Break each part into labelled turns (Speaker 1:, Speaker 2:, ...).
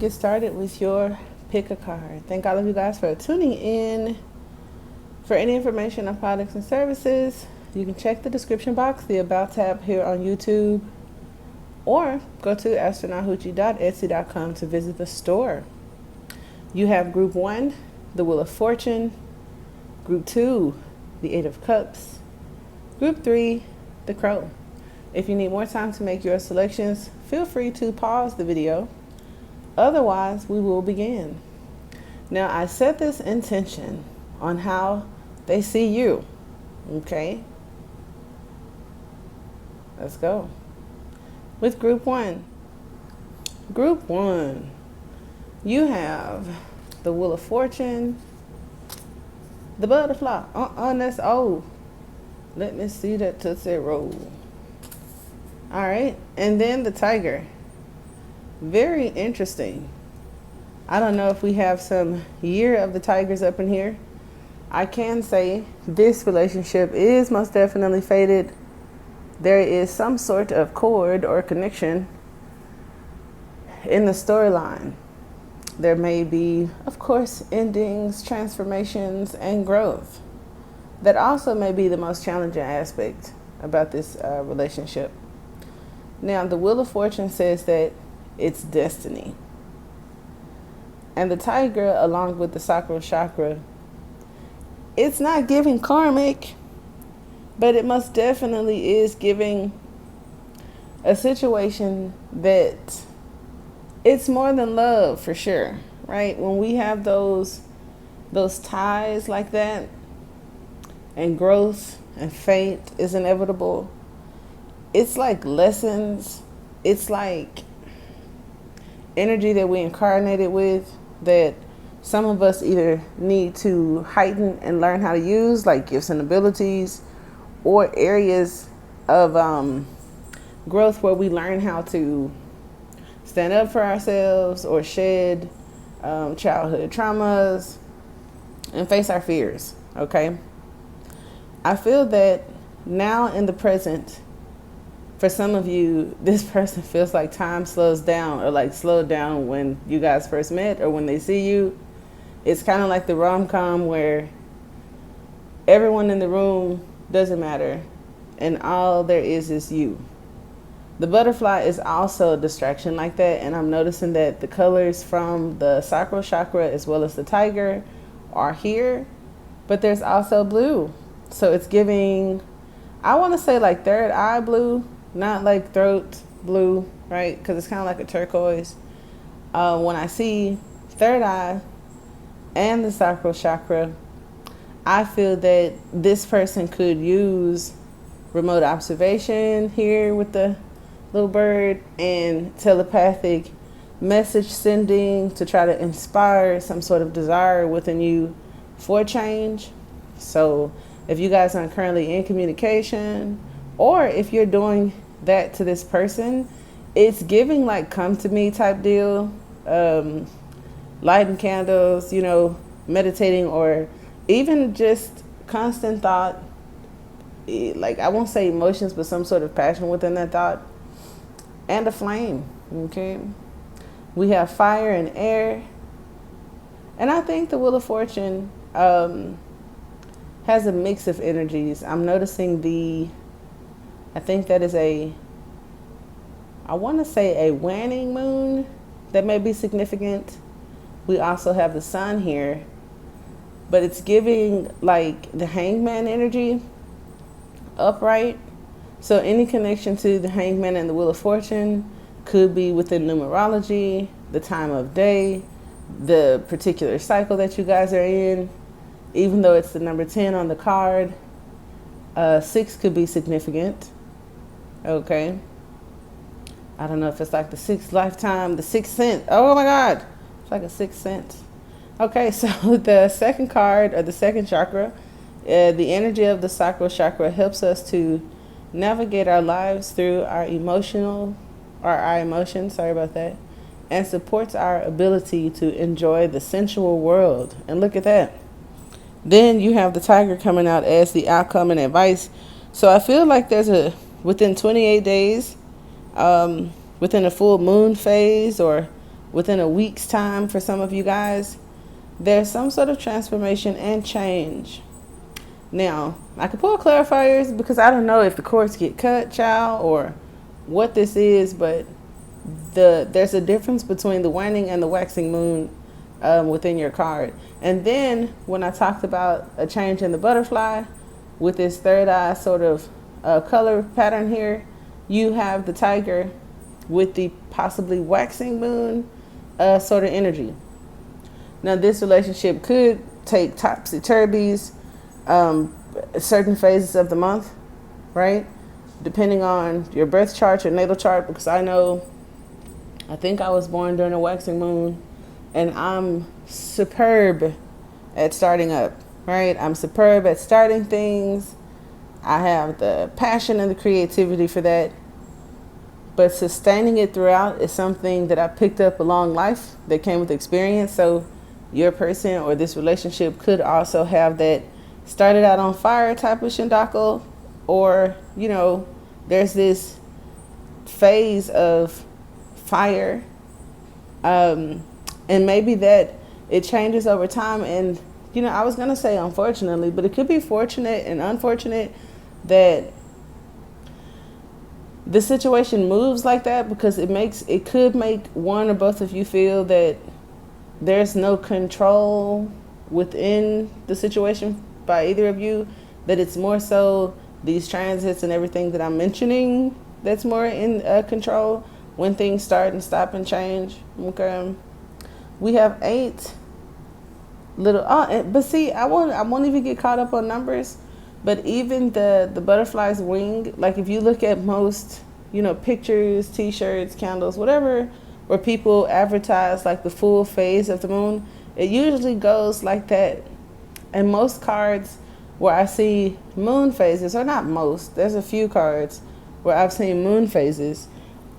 Speaker 1: get started with your pick a card. Thank all of you guys for tuning in. For any information on products and services, you can check the description box, the About tab here on YouTube, or go to astronauthoochie.etsy.com to visit the store. You have Group 1, the Wheel of Fortune. Group 2, the Eight of Cups. Group 3, the Crow. If you need more time to make your selections, feel free to pause the video. Otherwise, we will begin. Now, I set this intention on how they see you. Okay? Let's go. With Group 1. Group 1. You have the Wheel of Fortune, the Butterfly. That's old. Let me see that Tootsie Roll. All right. And then the Tiger. Very interesting. I don't know if we have some Year of the Tigers up in here. I can say this relationship is most definitely faded. There is some sort of cord or connection in the storyline. There may be, of course, endings, transformations, and growth. That also may be the most challenging aspect about this relationship. Now, the Wheel of Fortune says that it's destiny. And the Tiger, along with the sacral chakra, it's not giving karmic, but it most definitely is giving a situation that it's more than love, for sure, right? When we have those ties like that, and growth and fate is inevitable, it's like lessons, it's like energy that we incarnated with that some of us either need to heighten and learn how to use, like gifts and abilities, or areas of growth where we learn how to stand up for ourselves or shed childhood traumas and face our fears. Okay, I feel that now in the present, for some of you, this person feels like time slows down, or like slowed down when you guys first met or when they see you. It's kind of like the rom-com where everyone in the room doesn't matter and all there is you. The Butterfly is also a distraction like that, and I'm noticing that the colors from the sacral chakra as well as the Tiger are here, but there's also blue. So it's giving, I want to say like third eye blue, not like throat blue, right? Because it's kind of like a turquoise. When I see third eye and the sacral chakra, I feel that this person could use remote observation here with the little bird and telepathic message sending to try to inspire some sort of desire within you for change. So if you guys aren't currently in communication, or if you're doing that to this person, it's giving like come to me type deal, lighting candles, meditating, or even just constant thought, like I won't say emotions, but some sort of passion within that thought, and a flame. Okay, we have fire and air, and I think the Wheel of Fortune has a mix of energies. I'm noticing I think that is I want to say a waning moon that may be significant. We also have the sun here, but it's giving like the hangman energy upright. So any connection to the hangman and the Wheel of Fortune could be within numerology, the time of day, the particular cycle that you guys are in. Even though it's the number 10 on the card, 6 could be significant. Okay. I don't know if it's like the sixth lifetime, the sixth sense. Oh my God. It's like a sixth sense. Okay, so the second card, or the second chakra, the energy of the sacral chakra helps us to navigate our lives through our emotions, sorry about that, and supports our ability to enjoy the sensual world. And look at that. Then you have the Tiger coming out as the outcome and advice. So I feel like there's within 28 days, within a full moon phase or within a week's time for some of you guys, there's some sort of transformation and change. Now, I could pull clarifiers because I don't know if the cords get cut, child, or what this is, but there's a difference between the waning and the waxing moon within your card. And then when I talked about a change in the butterfly with this third eye sort of color pattern here, you have the tiger with the possibly waxing moon sort of energy. Now, this relationship could take topsy-turvies certain phases of the month, right? Depending on your birth chart, your natal chart, because I think I was born during a waxing moon, and I'm superb at starting up, right? I'm superb at starting things. I have the passion and the creativity for that. But sustaining it throughout is something that I picked up along life that came with experience. So your person or this relationship could also have that started out on fire type of shindaku, or, you know, there's this phase of fire, and maybe that it changes over time. And, you know, I was going to say unfortunately, but it could be fortunate and unfortunate that the situation moves like that, because it could make one or both of you feel that there's no control within the situation by either of you, that it's more so these transits and everything that I'm mentioning that's more in control when things start and stop and change. Okay, we have 8 little but see, I won't even get caught up on numbers. But even the butterfly's wing, like if you look at most, you know, pictures, t-shirts, candles, whatever, where people advertise like the full phase of the moon, it usually goes like that. And most cards where I see moon phases, or not most, there's a few cards where I've seen moon phases,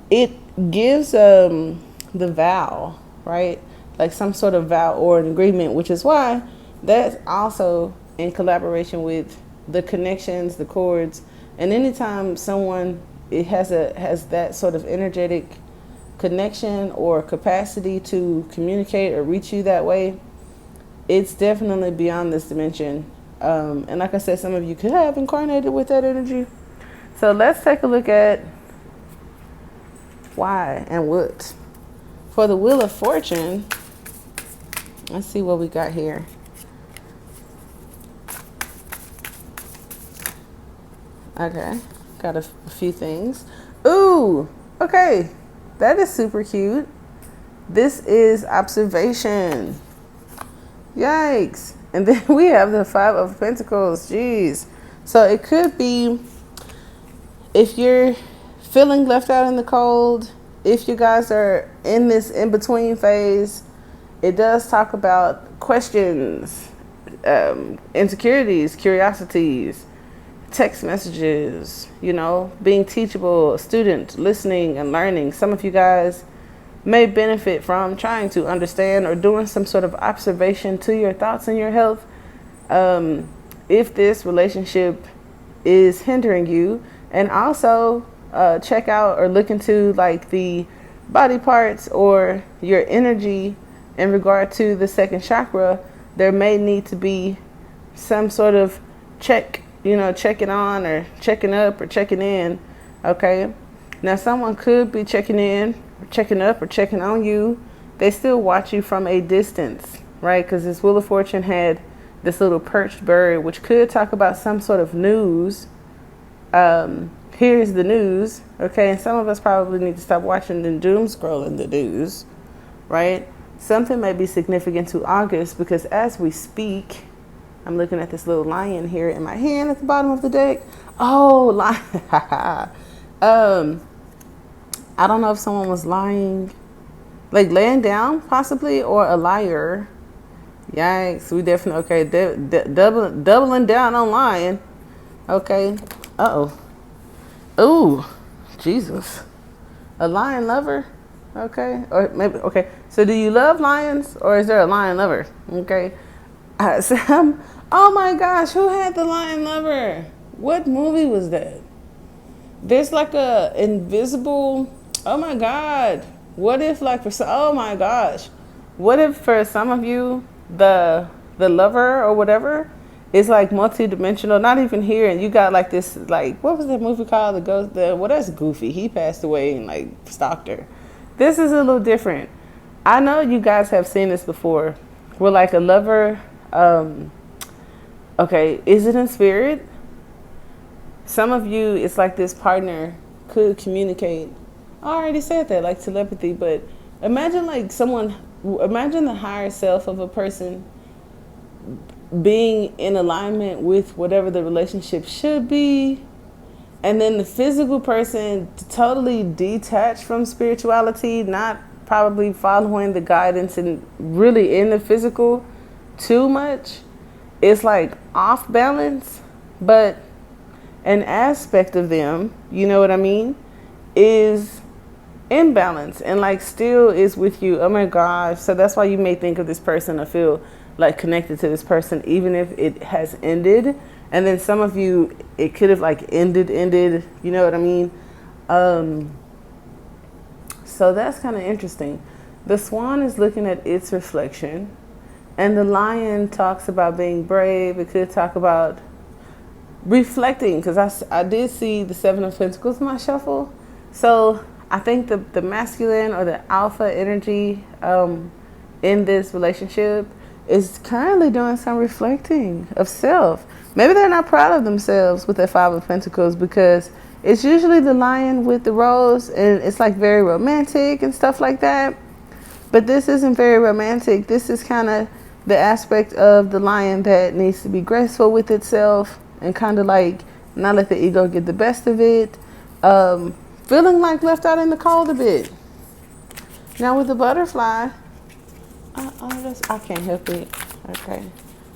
Speaker 1: it gives the vow, right? Like some sort of vow or an agreement, which is why that's also in collaboration with the connections, the chords. And anytime someone has that sort of energetic connection or capacity to communicate or reach you that way, it's definitely beyond this dimension. And like I said, some of you could have incarnated with that energy. So let's take a look at why and what. For the Wheel of Fortune, let's see what we got here. Okay, got a few things. Ooh, okay, that is super cute. This is observation. Yikes. And then we have the 5 of Pentacles. Jeez. So it could be if you're feeling left out in the cold, if you guys are in this in-between phase, it does talk about questions, insecurities, curiosities, text messages, you know, being teachable, a student, listening and learning. Some of you guys may benefit from trying to understand or doing some sort of observation to your thoughts and your health. If this relationship is hindering you, and also check out or look into like the body parts or your energy in regard to the second chakra. There may need to be some sort of check, you know, checking on or checking up or checking in. Okay. Now someone could be checking in, or checking up or checking on you. They still watch you from a distance, right? Because this Wheel of Fortune had this little perched bird, which could talk about some sort of news. Here's the news. Okay. And some of us probably need to stop watching and doom scrolling the news, right? Something may be significant to August, because as we speak, I'm looking at this little lion here in my hand at the bottom of the deck. Oh, lion. I don't know if someone was lying, like laying down possibly, or a liar. Yikes. We definitely, okay, doubling down on lying. Okay. Uh-oh. Ooh, Jesus. A lion lover? Okay. Or maybe, okay. So do you love lions, or is there a lion lover? Okay. Sam, oh my gosh, who had the lion lover? What movie was that? There's like a invisible, oh my God. What if, like, oh my gosh, what if for some of you, the lover or whatever is like multi-dimensional, not even here, and you got like this, like, what was that movie called? The Ghost, well, that's Goofy. He passed away and like stalked her. This is a little different. I know you guys have seen this before. Where like a lover, okay, is it in spirit? Some of you, it's like this partner could communicate. I already said that, like telepathy, but imagine like imagine the higher self of a person being in alignment with whatever the relationship should be, and then the physical person totally detached from spirituality, not probably following the guidance and really in the physical too much. It's like off balance, but an aspect of them, you know what I mean, is imbalance and like still is with you. Oh my gosh. So that's why you may think of this person or feel like connected to this person even if it has ended. And then some of you, it could have like ended, you know what I mean? So that's kind of interesting. The swan is looking at its reflection, and the lion talks about being brave. It could talk about reflecting, because I did see the Seven of Pentacles in my shuffle. So I think the masculine or the alpha energy in this relationship is currently doing some reflecting of self. Maybe they're not proud of themselves with their Five of Pentacles, because it's usually the lion with the rose, and it's like very romantic and stuff like that. But this isn't very romantic. This is kind of the aspect of the lion that needs to be graceful with itself and kind of like not let the ego get the best of it. Feeling like left out in the cold a bit. Now with the butterfly, I can't help it. Okay,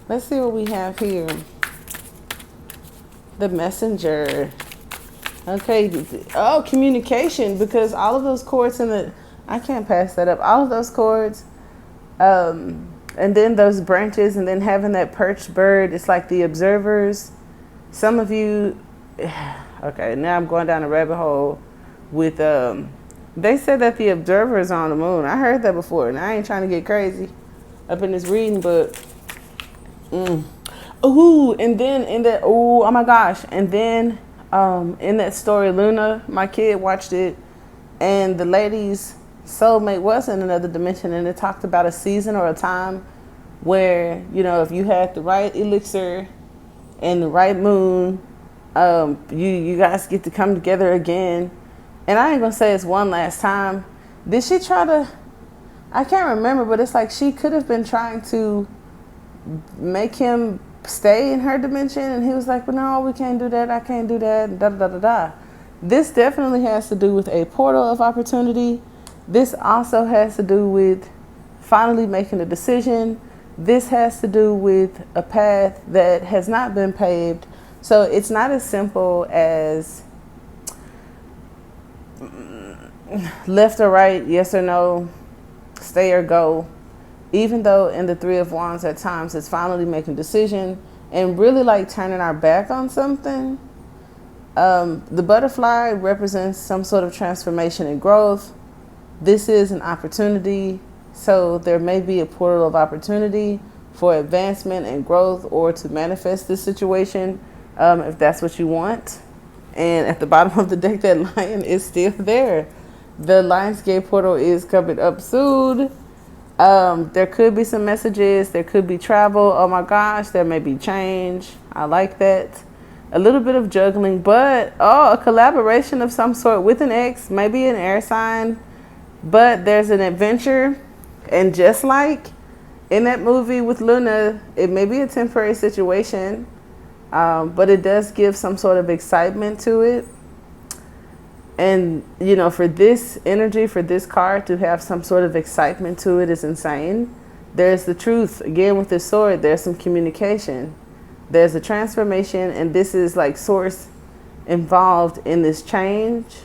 Speaker 1: let's see what we have here. The messenger. Okay, oh, communication, because all of those chords I can't pass that up. All of those chords, and then those branches, and then having that perched bird, it's like the observers. Some of you, okay, now I'm going down a rabbit hole with, they said that the observers are on the moon. I heard that before, and I ain't trying to get crazy up in this reading, but, ooh, and then in that, oh my gosh, and then in that story, Luna, my kid watched it, and the lady's soulmate was in another dimension, and it talked about a season or a time where, you know, if you had the right elixir and the right moon, you guys get to come together again. And I ain't gonna say it's one last time. Did she try to, I can't remember, but it's like she could have been trying to make him stay in her dimension, and he was like, well, no, we can't do that, I can't do that, and da da da da. This definitely has to do with a portal of opportunity. This also has to do with finally making a decision. This has to do with a path that has not been paved. So it's not as simple as left or right, yes or no, stay or go. Even though in the Three of Wands at times it's finally making a decision and really like turning our back on something. The butterfly represents some sort of transformation and growth. This is an opportunity. So there may be a portal of opportunity for advancement and growth, or to manifest this situation, if that's what you want. And at the bottom of the deck, that lion is still there. The Lionsgate portal is coming up soon. There could be some messages. There could be travel. Oh my gosh, there may be change. I like that. A little bit of juggling, but a collaboration of some sort with an ex, maybe an air sign. But there's an adventure. And just like in that movie with Luna, it may be a temporary situation, but it does give some sort of excitement to it. And, you know, for this energy, for this card to have some sort of excitement to it is insane. There's the truth. Again, with this sword, there's some communication. There's a transformation, and this is like source involved in this change,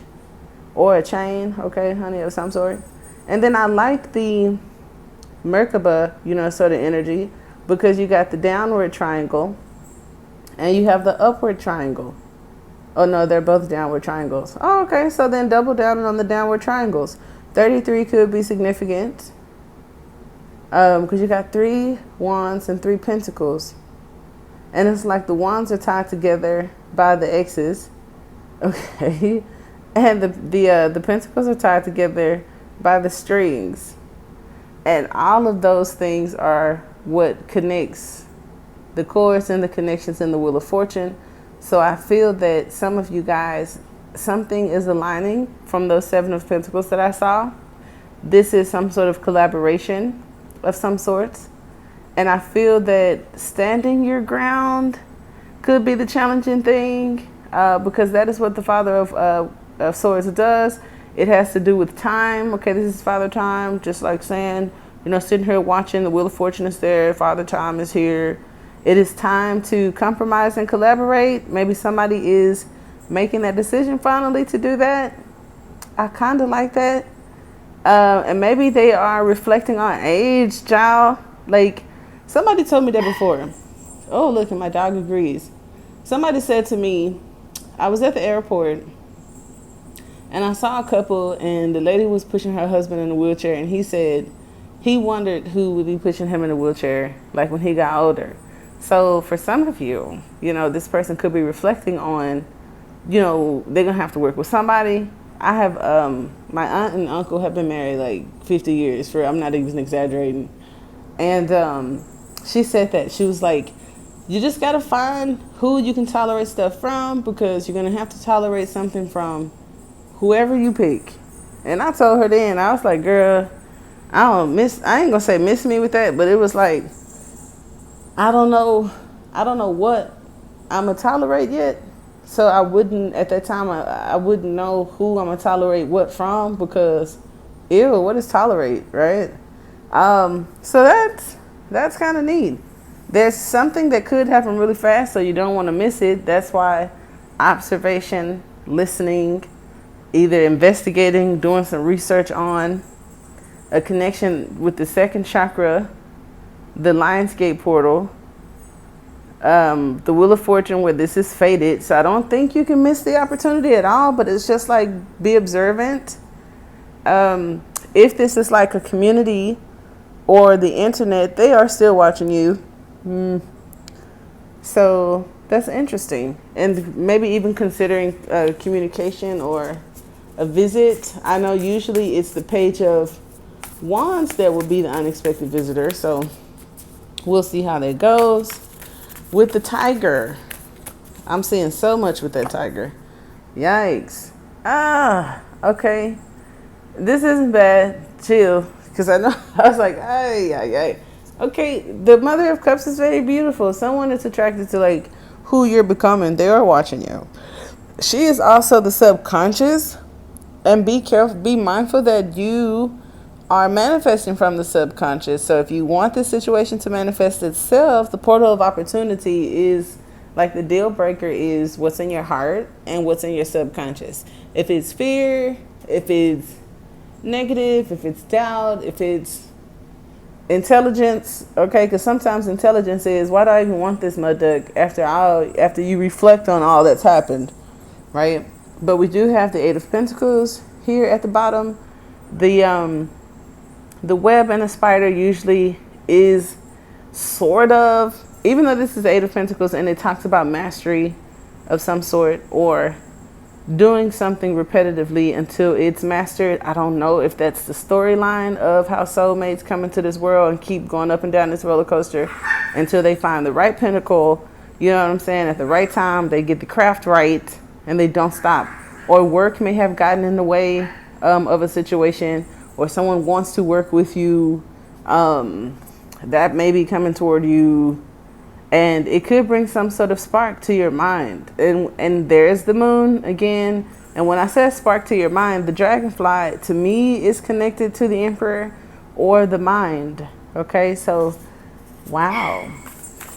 Speaker 1: or a chain, okay, honey, of some sort. And then I like the Merkaba, you know, sort of energy, because you got the downward triangle and you have the upward triangle. Oh no, they're both downward triangles. Oh, okay, so then double down on the downward triangles. 33 could be significant because you got 3 wands and 3 pentacles. And it's like the wands are tied together by the X's, okay? And the pentacles are tied together by the strings. And all of those things are what connects the chords and the connections in the Wheel of Fortune. So I feel that some of you guys, something is aligning from those 7 of Pentacles that I saw. This is some sort of collaboration of some sorts. And I feel that standing your ground could be the challenging thing because that is what the Father of Swords does. It has to do with time. Okay, this is Father Time, just like saying, you know, sitting here watching the Wheel of Fortune is there. Father Time is here. It is time to compromise and collaborate. Maybe somebody is making that decision finally to do that. I kind of like that. And maybe they are reflecting on age, child. Like, somebody told me that before. Oh, look, and my dog agrees. Somebody said to me, I was at the airport and I saw a couple and the lady was pushing her husband in a wheelchair, and he said he wondered who would be pushing him in a wheelchair like when he got older. So for some of you, you know, this person could be reflecting on, you know, they're going to have to work with somebody. I have, my aunt and uncle have been married like 50 years, I'm not even exaggerating. And she said that, she was like, you just got to find who you can tolerate stuff from, because you're going to have to tolerate something from whoever you pick. And I told her then, I was like, girl, I ain't going to say miss me with that, but it was like, I don't know what I'm going to tolerate yet. So I wouldn't, at that time, I wouldn't know who I'm going to tolerate what from, because, ew, what is tolerate, right? So that's kind of neat. There's something that could happen really fast, so you don't want to miss it. That's why observation, listening, either investigating, doing some research on a connection with the second chakra, the Lionsgate portal, the Wheel of Fortune, where this is fated. So I don't think you can miss the opportunity at all, but it's just like, be observant. If this is like a community or the internet, they are still watching you. So that's interesting. And maybe even considering communication or a visit. I know usually it's the Page of Wands that will be the unexpected visitor. So we'll see how that goes. With the Tiger, I'm seeing so much with that Tiger. Yikes. Okay. This isn't bad. Chill. Because I know, I was like, ay. Okay, the Mother of Cups is very beautiful. Someone is attracted to like who you're becoming. They are watching you. She is also the subconscious. And be careful, be mindful that you are manifesting from the subconscious. So if you want this situation to manifest itself, the portal of opportunity is like the deal breaker is what's in your heart and what's in your subconscious. If it's fear, if it's negative, if it's doubt, if it's intelligence, okay, because sometimes intelligence is, why do I even want this mud duck after you reflect on all that's happened, right? But we do have the Eight of Pentacles here at the bottom. The web and the spider usually is sort of, even though this is the Eight of Pentacles and it talks about mastery of some sort or doing something repetitively until it's mastered. I don't know if that's the storyline of how soulmates come into this world and keep going up and down this roller coaster until they find the right pinnacle, you know what I'm saying, at the right time. They get the craft right and they don't stop. Or work may have gotten in the way of a situation, or someone wants to work with you that may be coming toward you, and it could bring some sort of spark to your mind. And there's the moon again. And when I said spark to your mind, the dragonfly to me is connected to the emperor or the mind. Okay, so wow,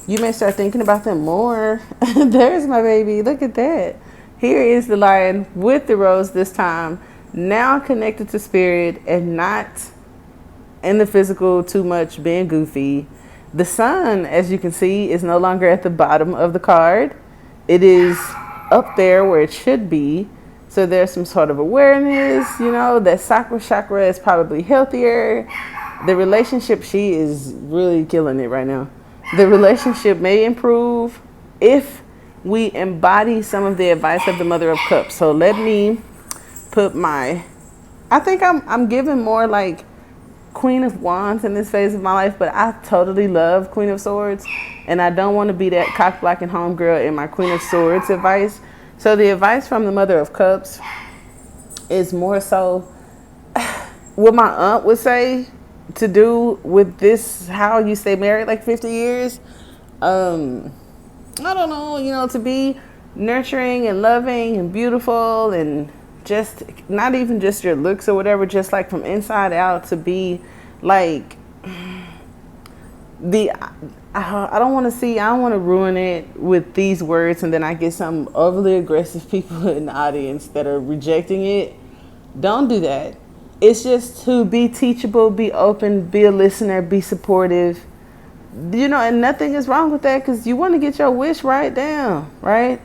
Speaker 1: you may start thinking about them more. There's my baby. Look at that. Here is the lion with the rose this time, now connected to spirit and not in the physical too much being goofy. The sun, as you can see, is no longer at the bottom of the card. It is up there where it should be. So there's some sort of awareness, that sacral chakra is probably healthier. The relationship, she is really killing it right now. The relationship may improve if we embody some of the advice of the Mother of Cups. So let me put I think I'm giving more like Queen of Wands in this phase of my life, but I totally love Queen of Swords, and I don't want to be that cock-blocking homegirl in my Queen of Swords advice. So the advice from the Mother of Cups is more so what my aunt would say to do with this, how you stay married like 50 years. I don't know, to be nurturing and loving and beautiful, and just not even just your looks or whatever, just like from inside out, to be like I don't want to ruin it with these words and then I get some overly aggressive people in the audience that are rejecting it. Don't do that. It's just to be teachable, be open, be a listener, be supportive. And nothing is wrong with that, because you want to get your wish right down, right?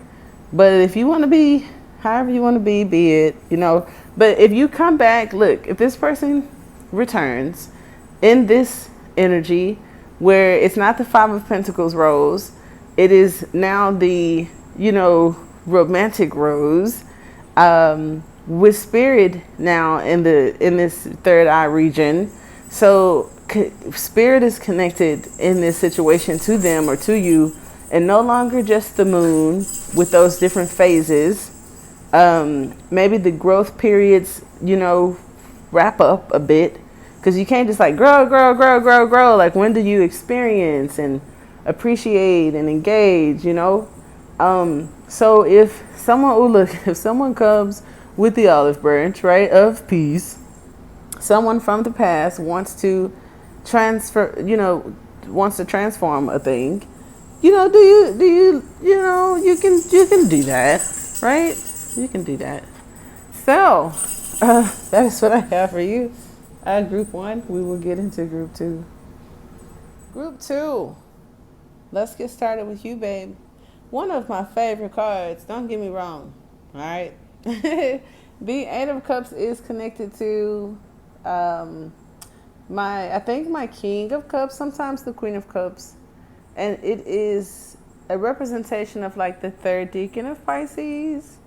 Speaker 1: But if you want to be however you want to be it, But if you come back, look, if this person returns in this energy where it's not the Five of Pentacles rose, it is now the, romantic rose, with spirit now in this third eye region. So spirit is connected in this situation to them or to you, and no longer just the moon with those different phases. Maybe the growth periods, wrap up a bit, because you can't just like grow. Like, when do you experience and appreciate and engage, So if someone comes with the olive branch, right, of peace, someone from the past wants to transform a thing, you can do that, right? You can do that. So that is what I have for you. Group 1. We will get into group 2. Group 2. Let's get started with you, babe. One of my favorite cards. Don't get me wrong. All right. The Eight of Cups is connected to I think my King of Cups, sometimes the Queen of Cups, and it is a representation of like the third decan of Pisces.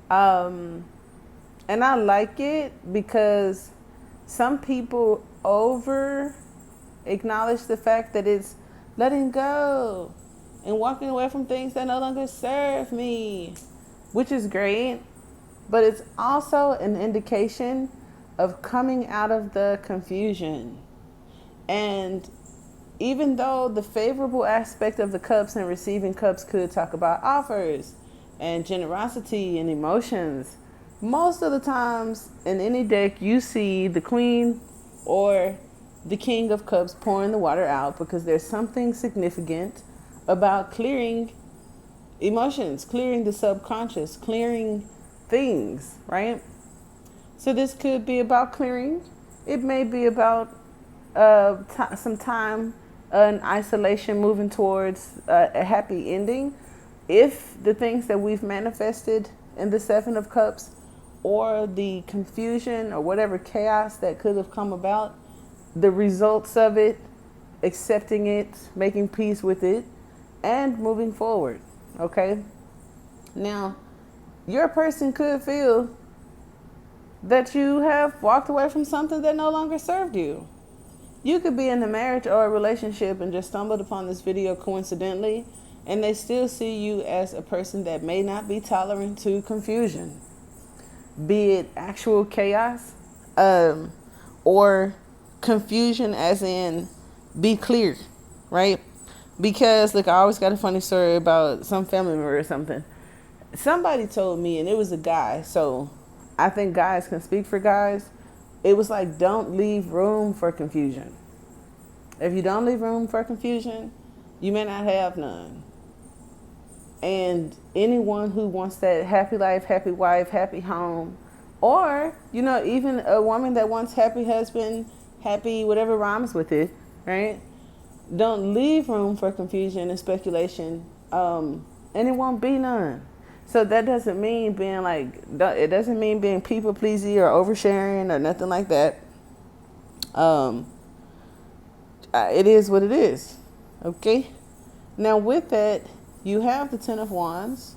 Speaker 1: And I like it because some people over acknowledge the fact that it's letting go and walking away from things that no longer serve me, which is great. But it's also an indication of coming out of the confusion. And even though the favorable aspect of the cups and receiving cups could talk about offers and generosity and emotions, most of the times in any deck you see the Queen or the King of Cups pouring the water out, because there's something significant about clearing emotions, clearing the subconscious, clearing things, right? So this could be about clearing. It may be about some time in isolation, moving towards a happy ending. If the things that we've manifested in the Seven of Cups, or the confusion or whatever chaos that could have come about, the results of it, accepting it, making peace with it, and moving forward, okay? Now, your person could feel that you have walked away from something that no longer served you. You could be in a marriage or a relationship and just stumbled upon this video coincidentally, and they still see you as a person that may not be tolerant to confusion, be it actual chaos, or confusion as in be clear, right? Because, look, I always got a funny story about some family member or something. Somebody told me, and it was a guy, so I think guys can speak for guys. It was like, don't leave room for confusion. If you don't leave room for confusion, you may not have none. And anyone who wants that happy life, happy wife, happy home, or, even a woman that wants happy husband, happy whatever rhymes with it, right? Don't leave room for confusion and speculation, and it won't be none. So that doesn't mean being like, it doesn't mean being people pleasy or oversharing or nothing like that. It is what it is. Okay. Now with that, you have the Ten of Wands.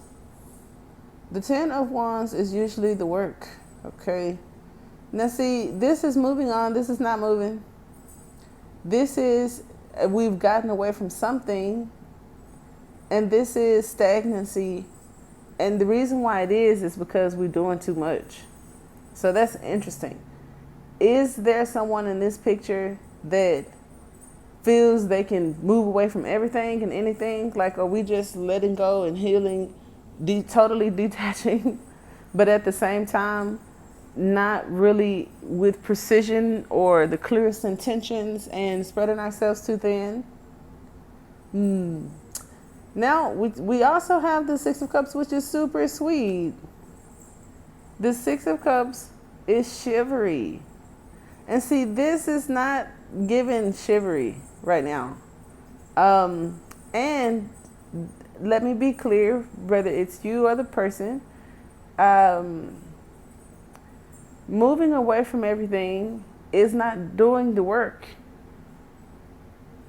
Speaker 1: The Ten of Wands is usually the work. Okay. Now see, this is moving on. This is not moving. This is, we've gotten away from something, and this is stagnancy. And the reason why it is because we're doing too much. So that's interesting. Is there someone in this picture that feels they can move away from everything and anything? Like, are we just letting go and healing, totally detaching, but at the same time, not really with precision or the clearest intentions and spreading ourselves too thin? Now, we also have the Six of Cups, which is super sweet. The Six of Cups is shivery. And see, this is not giving shivery right now. And let me be clear, whether it's you or the person, moving away from everything is not doing the work.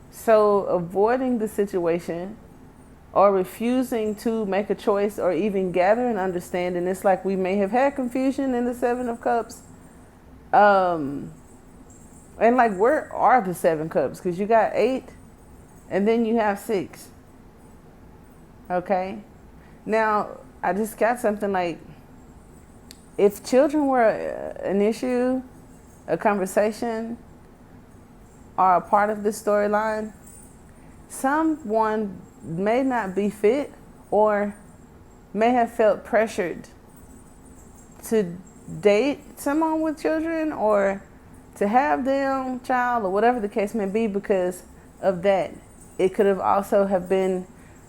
Speaker 1: So avoiding the situation or refusing to make a choice or even gather an understanding, it's like we may have had confusion in the Seven of Cups. And like, where are the Seven Cups? Because you got 8 and then you have 6. Okay. Now, I just got something like, if children were an issue, a conversation, or a part of this storyline, someone may not be fit or may have felt pressured to date someone with children or to have them child or whatever the case may be because of that. It could have also have been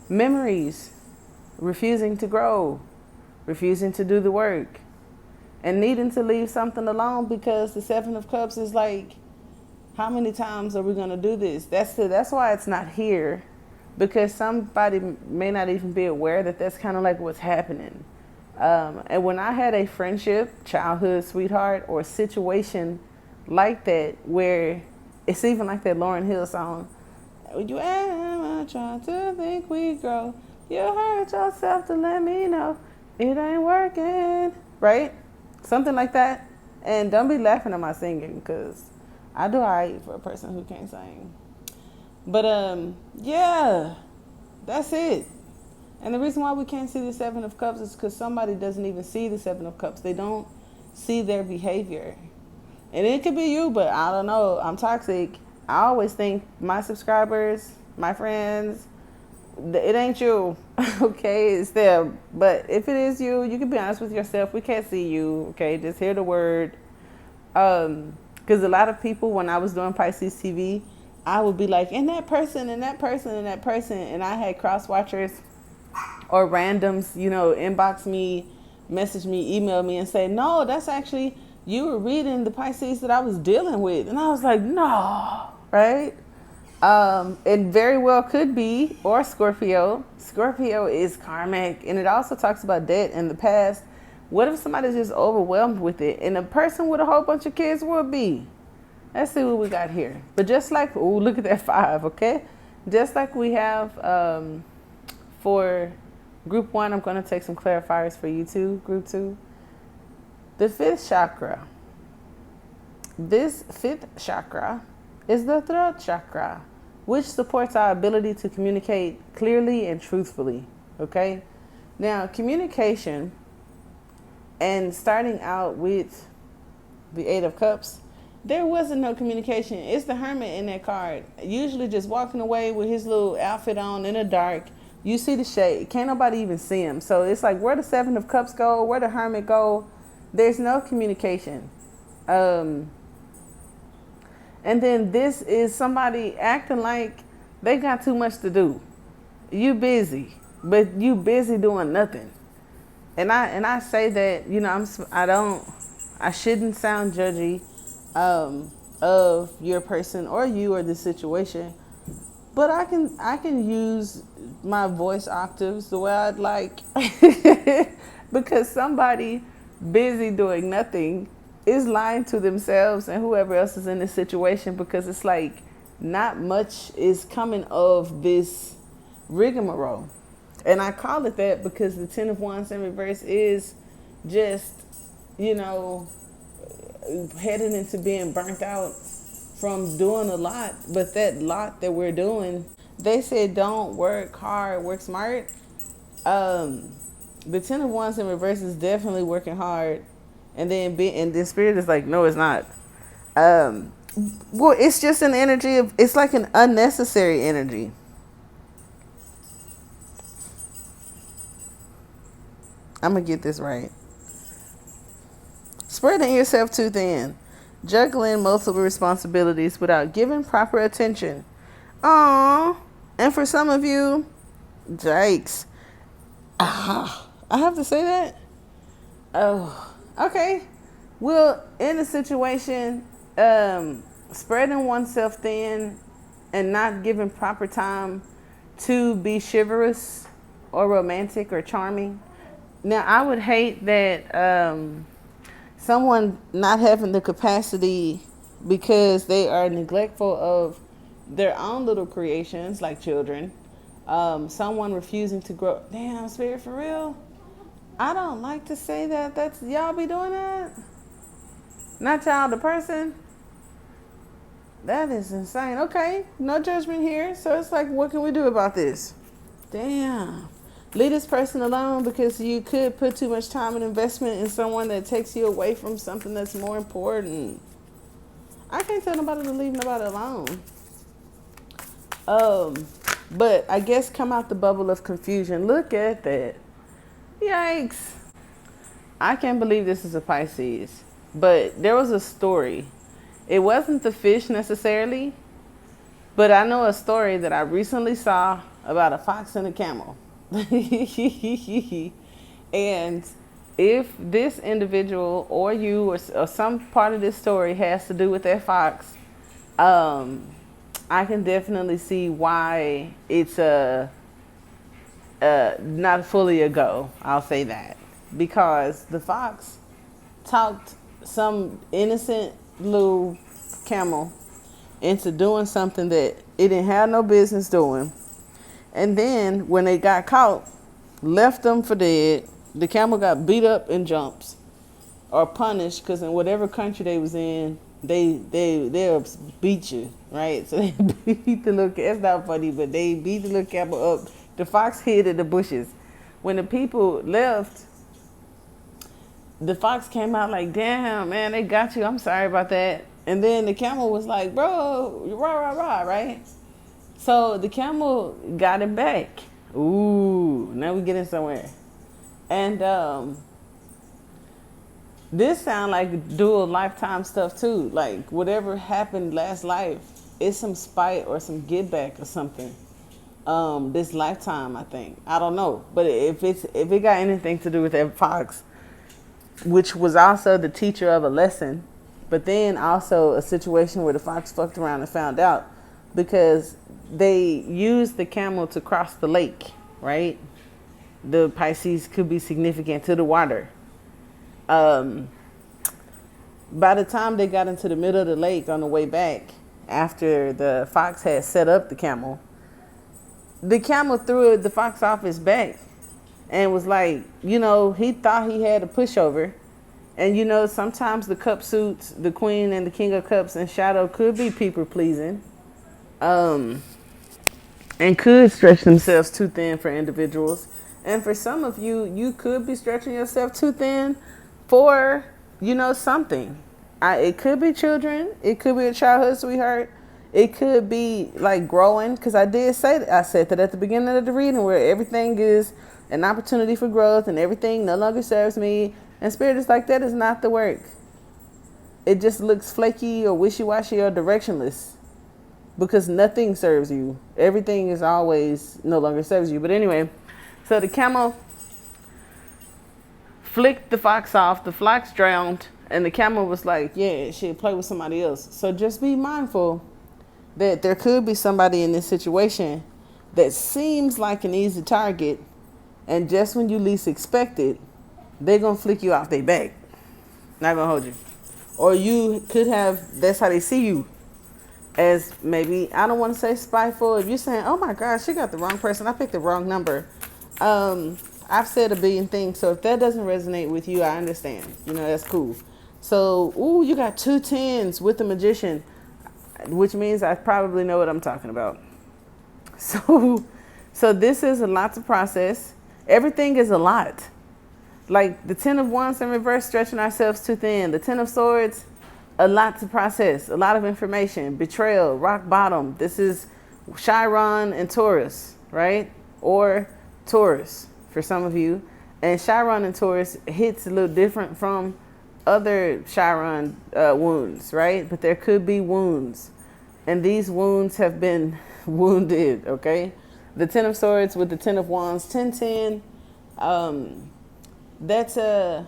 Speaker 1: memories, refusing to grow, refusing to do the work, and needing to leave something alone because the Seven of Cups is like, how many times are we going to do this? That's why it's not here, because somebody may not even be aware that that's kind of like what's happening. And when I had a friendship, childhood sweetheart, or situation like that, where it's even like that Lauryn Hill song, "Would you ever try to think we grow? You hurt yourself to let me know it ain't working," right? Something like that. And don't be laughing at my singing, because I do alright for a person who can't sing. But yeah, that's it. And the reason why we can't see the Seven of Cups is because somebody doesn't even see the Seven of Cups. They don't see their behavior. And it could be you, but I don't know. I'm toxic. I always think my subscribers, my friends, it ain't you. Okay, it's them. But if it is you, you can be honest with yourself. We can't see you. Okay, just hear the word. Because a lot of people, when I was doing Pisces TV, I would be like, and that person, and that person, and that person. And I had cross watchers or randoms, inbox me, message me, email me and say, no, that's actually, you were reading the Pisces that I was dealing with. And I was like, no, right? It very well could be, or Scorpio. Scorpio is karmic, and it also talks about debt in the past. What if somebody's just overwhelmed with it? And a person with a whole bunch of kids will be. Let's see what we got here. But just like, oh, look at that 5, okay? Just like we have for group 1, I'm going to take some clarifiers for you too, group 2. The 5th chakra. This 5th chakra is the throat chakra, which supports our ability to communicate clearly and truthfully, okay? Now, communication, and starting out with the 8 of Cups, there wasn't no communication. It's the Hermit in that card, usually just walking away with his little outfit on in the dark. You see the shade. Can't nobody even see him. So it's like, where the 7 of Cups go, where the Hermit go, there's no communication. And then this is somebody acting like they got too much to do. You busy, but you busy doing nothing. And I say that, I shouldn't sound judgy of your person or you or the situation. But I can use my voice octaves the way I'd like. Because somebody busy doing nothing is lying to themselves and whoever else is in this situation, because it's like not much is coming of this rigmarole. And I call it that because the Ten of Wands in reverse is just, you know, heading into being burnt out from doing a lot. But that lot that we're doing, they said don't work hard, work smart. The Ten of Wands in reverse is definitely working hard, and and the spirit is like, no, it's not. Well, it's just an energy of, it's like an unnecessary energy. I'm gonna get this right. Spreading yourself too thin, juggling multiple responsibilities without giving proper attention. Aww. And for some of you, yikes. I have to say that? Oh, okay. Well, in a situation, spreading oneself thin and not giving proper time to be chivalrous or romantic or charming. Now, I would hate that someone not having the capacity because they are neglectful of their own little creations, like children. Someone refusing to grow. Damn, spirit, for real? I don't like to say that. That's y'all be doing that? Not y'all, the person? That is insane. Okay, no judgment here. So it's like, what can we do about this? Damn. Leave this person alone, because you could put too much time and investment in someone that takes you away from something that's more important. I can't tell nobody to leave nobody alone. But I guess come out the bubble of confusion. Look at that. Yikes. I can't believe this is a Pisces. But there was a story. It wasn't the fish necessarily, but I know a story that I recently saw about a fox and a camel. And if this individual or you or some part of this story has to do with that fox, I can definitely see why it's not fully a go. I'll say that, because the fox talked some innocent little camel into doing something that it didn't have no business doing. And then when they got caught, left them for dead. The camel got beat up in jumps or punished, because in whatever country they was in, they'll beat you, right? So they beat the little, it's not funny, but they beat the little camel up. The fox hid in the bushes. When the people left, the fox came out like, damn, man, they got you. I'm sorry about that. And then the camel was like, bro, rah, rah, rah, right? So the camel got him back. Ooh, now we getting somewhere. And this sound like dual lifetime stuff too. Like whatever happened last life, it's some spite or some get back or something. This lifetime, I think. I don't know. But if it got anything to do with that fox, which was also the teacher of a lesson, but then also a situation where the fox fucked around and found out, because they used the camel to cross the lake, right? The Pisces could be significant to the water. By the time they got into the middle of the lake on the way back, after the fox had set up the camel threw the fox off his back and was like, he thought he had a pushover. And sometimes the cup suits, the queen and the king of cups and shadow could be people pleasing. And could stretch themselves too thin for individuals. And for some of you, you could be stretching yourself too thin for, something. It could be children. It could be a childhood sweetheart. It could be like growing. Because I said that at the beginning of the reading, where everything is an opportunity for growth and everything no longer serves me. And spirit is like, that is not the work. It just looks flaky or wishy-washy or directionless. Because nothing serves you. Everything is always no longer serves you. But anyway, so the camel flicked the fox off. The fox drowned. And the camel was like, yeah, shit, play with somebody else. So just be mindful that there could be somebody in this situation that seems like an easy target, and just when you least expect it, they're going to flick you off their back. Not going to hold you. Or you could have, that's how they see you, as maybe, I don't want to say spiteful. If you're saying, oh my gosh, she got the wrong person, I picked the wrong number. I've said a billion things, so if that doesn't resonate with you, I understand. That's cool. So, ooh, you got 2 10s with the magician, which means I probably know what I'm talking about. So this is a lot to process. Everything is a lot. Like the 10 of Wands in reverse, stretching ourselves too thin. The 10 of Swords, a lot to process, a lot of information, betrayal, rock bottom. This is Chiron and Taurus, right? Or Taurus for some of you. And Chiron and Taurus hits a little different from other Chiron wounds, right? But there could be wounds. And these wounds have been wounded, okay? The 10 of Swords with the 10 of Wands, 10-10. That's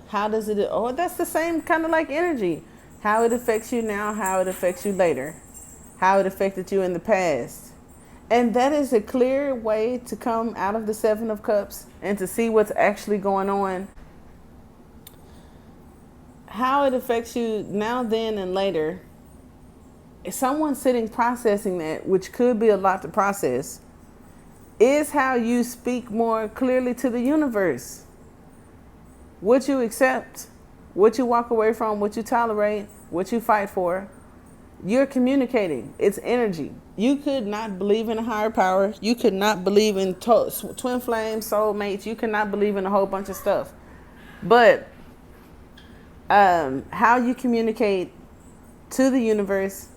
Speaker 1: how does it, oh, that's the same kind of like energy. How it affects you now, how it affects you later, how it affected you in the past. And that is a clear way to come out of the 7 of Cups and to see what's actually going on. How it affects you now, then, and later. Someone sitting processing that, which could be a lot to process, is how you speak more clearly to the universe. What you accept, what you walk away from, what you tolerate, what you fight for. You're communicating. It's energy. You could not believe in a higher power. You could not believe in twin flames, soulmates. You could not believe in a whole bunch of stuff. But how you communicate to the universe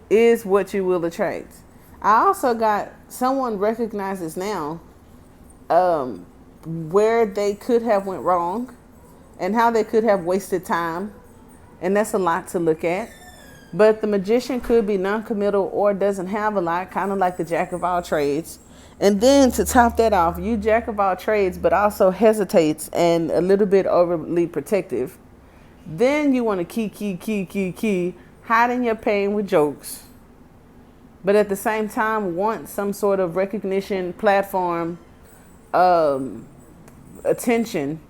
Speaker 1: is what you will attract. I also got someone recognizes now where they could have went wrong and how they could have wasted time. And that's a lot to look at. But the magician could be non-committal or doesn't have a lot, kind of like the jack of all trades. And then to top that off, you jack of all trades, but also hesitates and a little bit overly protective. Then you want to key, hiding your pain with jokes. But at the same time, want some sort of recognition, platform, attention.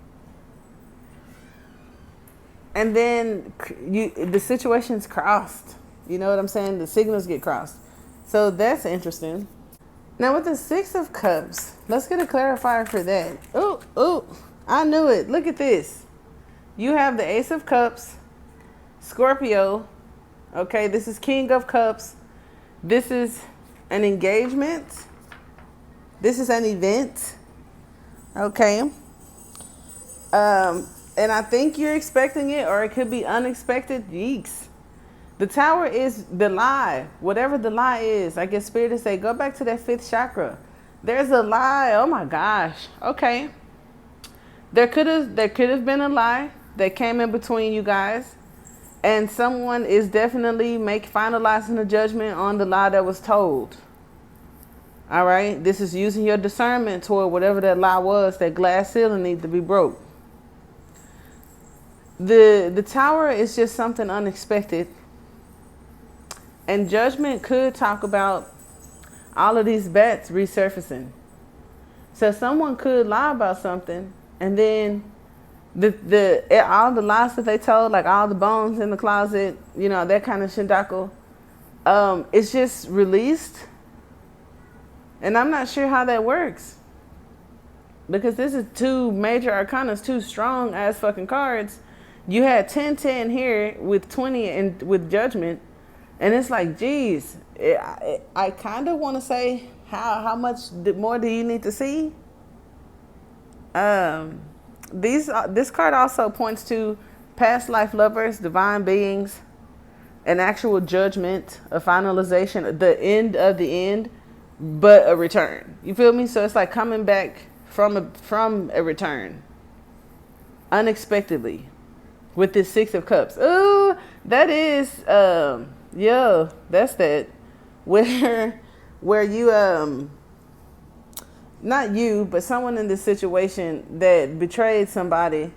Speaker 1: And then the situation's crossed. You know what I'm saying? The signals get crossed. So that's interesting. Now with the 6 of Cups, let's get a clarifier for that. Oh, I knew it. Look at this. You have the Ace of Cups, Scorpio. Okay, this is King of Cups. This is an engagement. This is an event. Okay. And I think you're expecting it, or it could be unexpected. Yeeks. The Tower is the lie. Whatever the lie is, I guess Spirit is say, go back to that 5th chakra. There's a lie. Oh my gosh. Okay. There could have been a lie that came in between you guys. And someone is definitely finalizing a judgment on the lie that was told. All right. This is using your discernment toward whatever that lie was. That glass ceiling needs to be broke. The Tower is just something unexpected. And Judgment could talk about all of these bats resurfacing. So someone could lie about something, and then all the lies that they told, like all the bones in the closet, that kind of shindaku, it's just released. And I'm not sure how that works. Because this is 2 major arcanas, 2 strong ass fucking cards. You had 10-10 here with 20 and with Judgment. And it's like, geez, I kind of want to say, how much more do you need to see? This card also points to past life lovers, divine beings, an actual judgment, a finalization, the end of the end, but a return. You feel me? So it's like coming back from a return unexpectedly with this 6 of Cups. Ooh, that is that's that where you not you, but someone in this situation that betrayed somebody,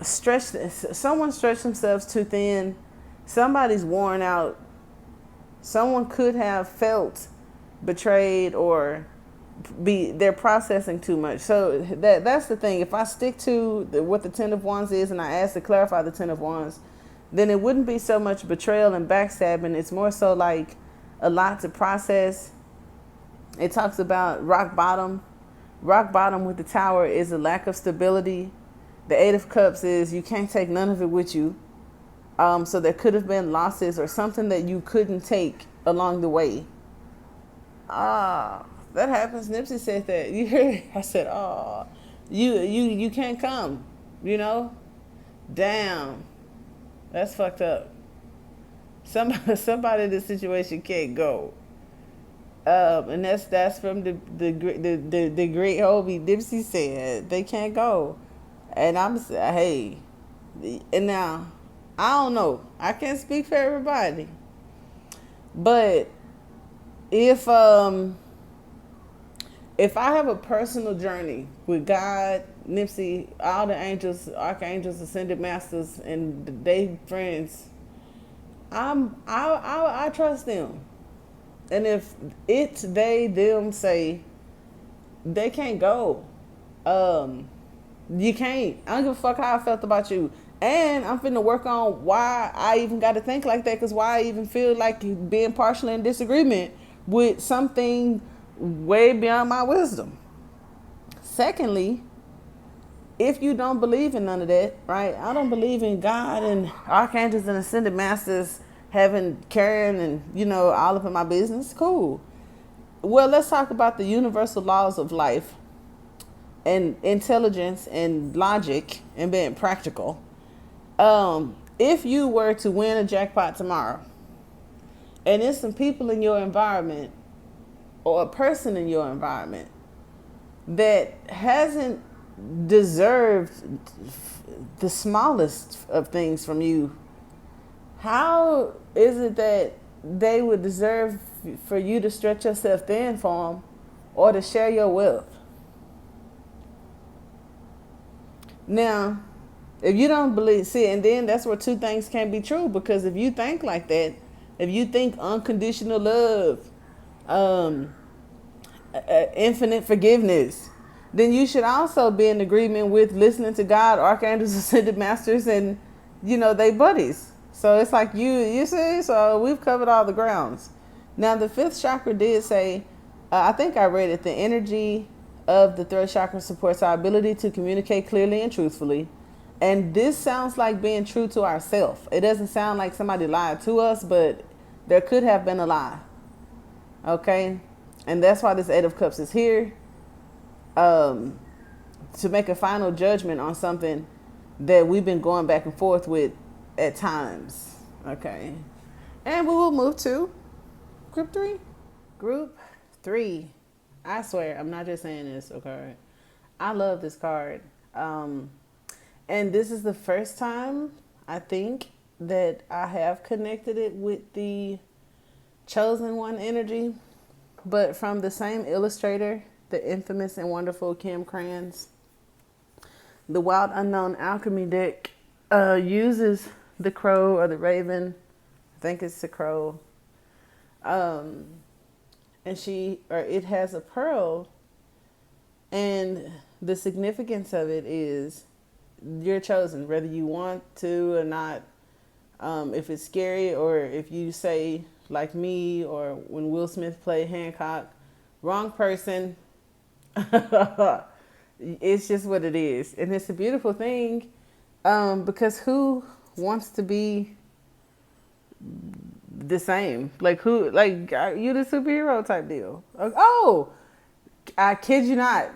Speaker 1: someone stretched themselves too thin. Somebody's worn out Someone could have felt betrayed or they're processing too much. So that's the thing. If I stick to what the Ten of Wands is and I ask to clarify the Ten of Wands, then it wouldn't be so much betrayal and backstabbing. It's more so like a lot to process. It talks about rock bottom. Rock bottom with the Tower is a lack of stability. The Eight of Cups is you can't take none of it with you. So there could have been losses or something that you couldn't take along the way. That happens. Nipsey said that. You heard? I said, you can't come. You know, damn, that's fucked up. Somebody in this situation can't go. And that's from the great Hobie. Nipsey said they can't go, and I'm hey, and now I don't know. I can't speak for everybody, but if I have a personal journey with God, Nipsey, all the angels, archangels, ascended masters, and they friends, I trust them. And if it's they them say they can't go, you can't. I don't give a fuck how I felt about you. And I'm finna work on why I even got to think like that, because why I even feel like being partially in disagreement with something way beyond my wisdom. Secondly, if you don't believe in none of that, right? I don't believe in God and archangels and ascended masters having Karen and, all up in my business. Cool. Well, let's talk about the universal laws of life and intelligence and logic and being practical. If you were to win a jackpot tomorrow and there's some people in your environment or a person in your environment that hasn't deserved the smallest of things from you, how is it that they would deserve for you to stretch yourself thin for them or to share your wealth? Now, if you don't believe, and then that's where two things can't be true, because if you think like that, if you think unconditional love, infinite forgiveness, then you should also be in agreement with listening to God, archangels, ascended masters, and they buddies. So it's like you see, so we've covered all the grounds. Now the fifth chakra did say, I think I read it, the energy of the third chakra supports our ability to communicate clearly and truthfully. And this sounds like being true to ourselves. It doesn't sound like somebody lied to us, but there could have been a lie. Okay? And that's why this Eight of Cups is here. To make a final judgment on something that we've been going back and forth with at times. Okay? And we will move to Group 3. Group 3. I swear, I'm not just saying this, okay? I love this card. And this is the first time, I think, that I have connected it with the chosen one energy, but from the same illustrator, the infamous and wonderful Kim Kranz. The Wild Unknown Alchemy deck uses the crow or the raven. I think it's the crow. And it has a pearl, and the significance of it is you're chosen, whether you want to or not. If it's scary, or if you say, like me, or when Will Smith played Hancock, wrong person. It's just what it is. And it's a beautiful thing, because who wants to be the same? Like, who, like, are you the superhero type deal? Oh, I kid you not.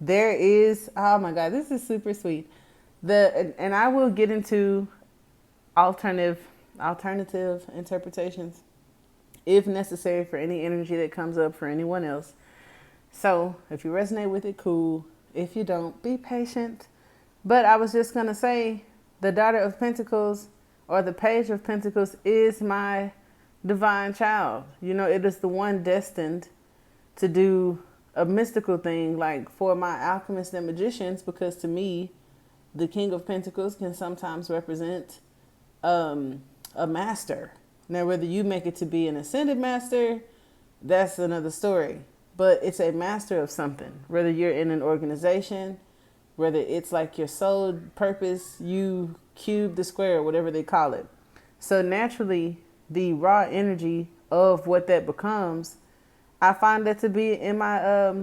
Speaker 1: There is, oh my God, this is super sweet. And I will get into alternative interpretations if necessary for any energy that comes up for anyone else. So if you resonate with it, cool. If you don't, be patient. But I was just going to say, the Daughter of Pentacles or the Page of Pentacles is my divine child. It is the one destined to do a mystical thing, like for my alchemists and magicians, because to me, the King of Pentacles can sometimes represent a master. Now, whether you make it to be an ascended master, that's another story. But it's a master of something. Whether you're in an organization, whether it's like your sole purpose, you cube the square, whatever they call it. So naturally, the raw energy of what that becomes, I find that to be in my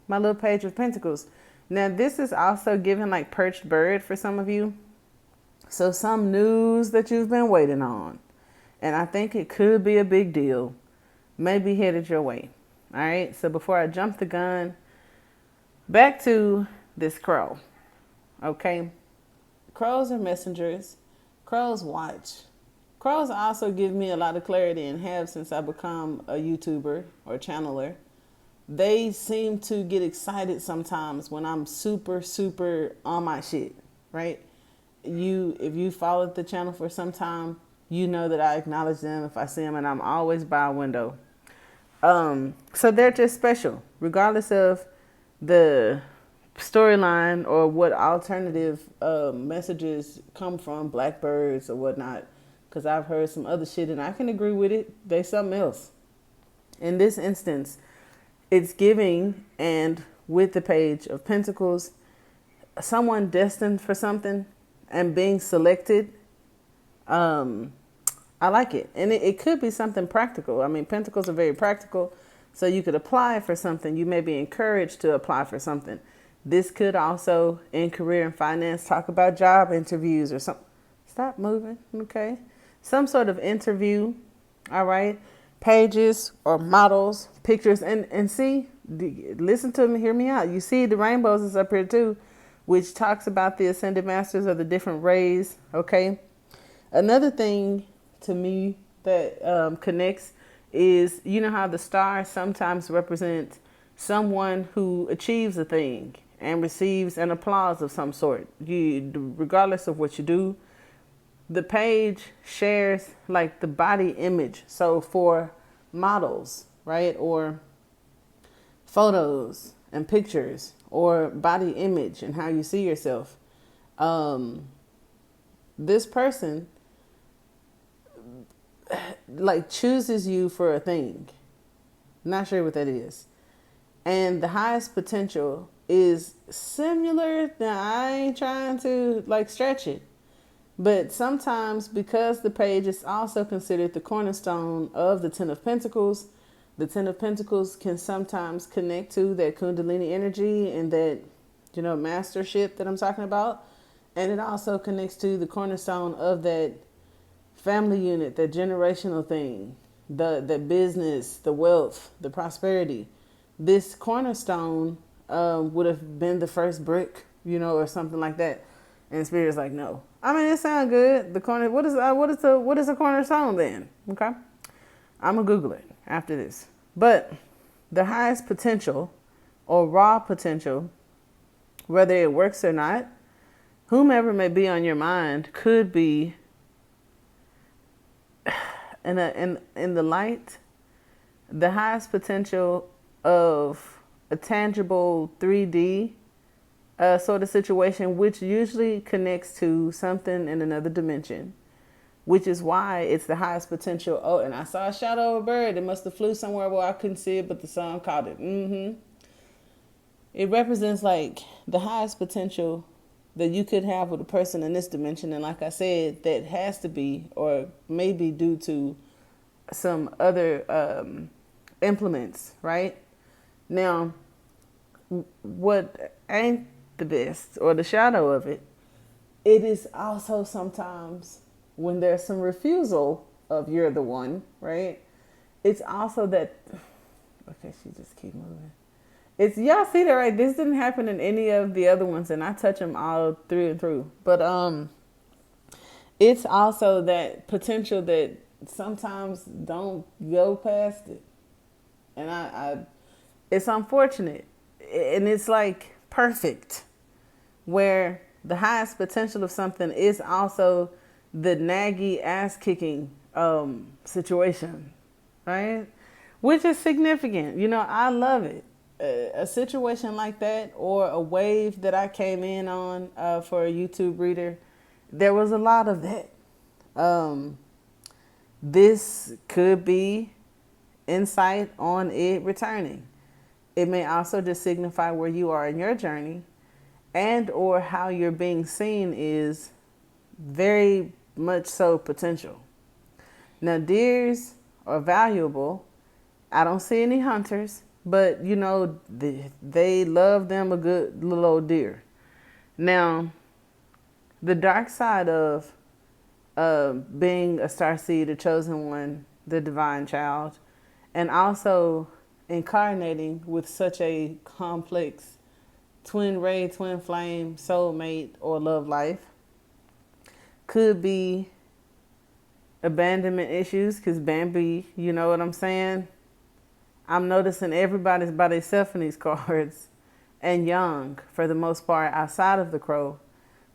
Speaker 1: little page of pentacles. Now, this is also giving like perched bird for some of you. So some news that you've been waiting on, and I think it could be a big deal, may be headed your way. All right. So before I jump the gun, back to this crow. Okay. Crows are messengers. Crows watch. Crows also give me a lot of clarity and have since I become a YouTuber or channeler. They seem to get excited sometimes when I'm super, super on my shit, right? If you followed the channel for some time, you know that I acknowledge them if I see them, and I'm always by a window. So they're just special, regardless of the storyline or what alternative messages come from blackbirds or whatnot. Because I've heard some other shit and I can agree with it. They something else. In this instance, it's giving, and with the Page of Pentacles, someone destined for something and being selected. I like it. And it could be something practical. I mean, Pentacles are very practical. So you could apply for something. You may be encouraged to apply for something. This could also, in career and finance, talk about job interviews or something. Stop moving. Okay. Some sort of interview. All right. Pages or models, pictures. And see, listen to me, hear me out. You see the rainbows is up here too, which talks about the ascended masters of the different rays. Okay. Another thing to me that connects is, you know how the stars sometimes represent someone who achieves a thing and receives an applause of some sort. Regardless of what you do, the page shares like the body image. So for models, right, or photos and pictures, or body image and how you see yourself, this person like chooses you for a thing. Not sure what that is. And the highest potential is similar. Now, I ain't trying to like stretch it, but sometimes because the page is also considered the cornerstone of the Ten of Pentacles, the Ten of Pentacles can sometimes connect to that Kundalini energy and that, you know, mastership that I'm talking about. And it also connects to the cornerstone of that family unit, that generational thing, the business, the wealth, the prosperity. This cornerstone would have been the first brick, you know, or something like that. And Spirit's like, no. I mean, it sounds good. The corner. What is a cornerstone then? Okay, I'm gonna Google it after this. But the highest potential, or raw potential, whether it works or not, whomever may be on your mind could be in the light, the highest potential of a tangible 3D sort of situation, which usually connects to something in another dimension, which is why it's the highest potential. Oh, and I saw a shadow of a bird. It must have flew somewhere where I couldn't see it, but the sun caught it. It represents like the highest potential that you could have with a person in this dimension. And like I said, that has to be, or maybe due to some other implements, right? Now, what ain't the best, or the shadow of it, it is also sometimes when there's some refusal of you're the one, right? It's also that, okay, she just keep moving. It's, y'all see that, right? This didn't happen in any of the other ones, and I touch them all through and through. But it's also that potential that sometimes don't go past it. And I it's unfortunate. And it's like perfect, where the highest potential of something is also the naggy ass kicking situation, right? Which is significant. You know, I love it. A situation like that, or a wave that I came in on for a YouTube reader, there was a lot of that. This could be insight on it returning. It may also just signify where you are in your journey, and or how you're being seen is very much so potential. Now, deers are valuable. I don't see any hunters, but you know, they love them a good little old deer. Now, the dark side of being a starseed, a chosen one, the divine child, and also incarnating with such a complex twin ray, twin flame, soulmate, or love life could be abandonment issues. Because Bambi, you know what I'm saying? I'm noticing everybody's by themselves in these cards, and young for the most part outside of the crow,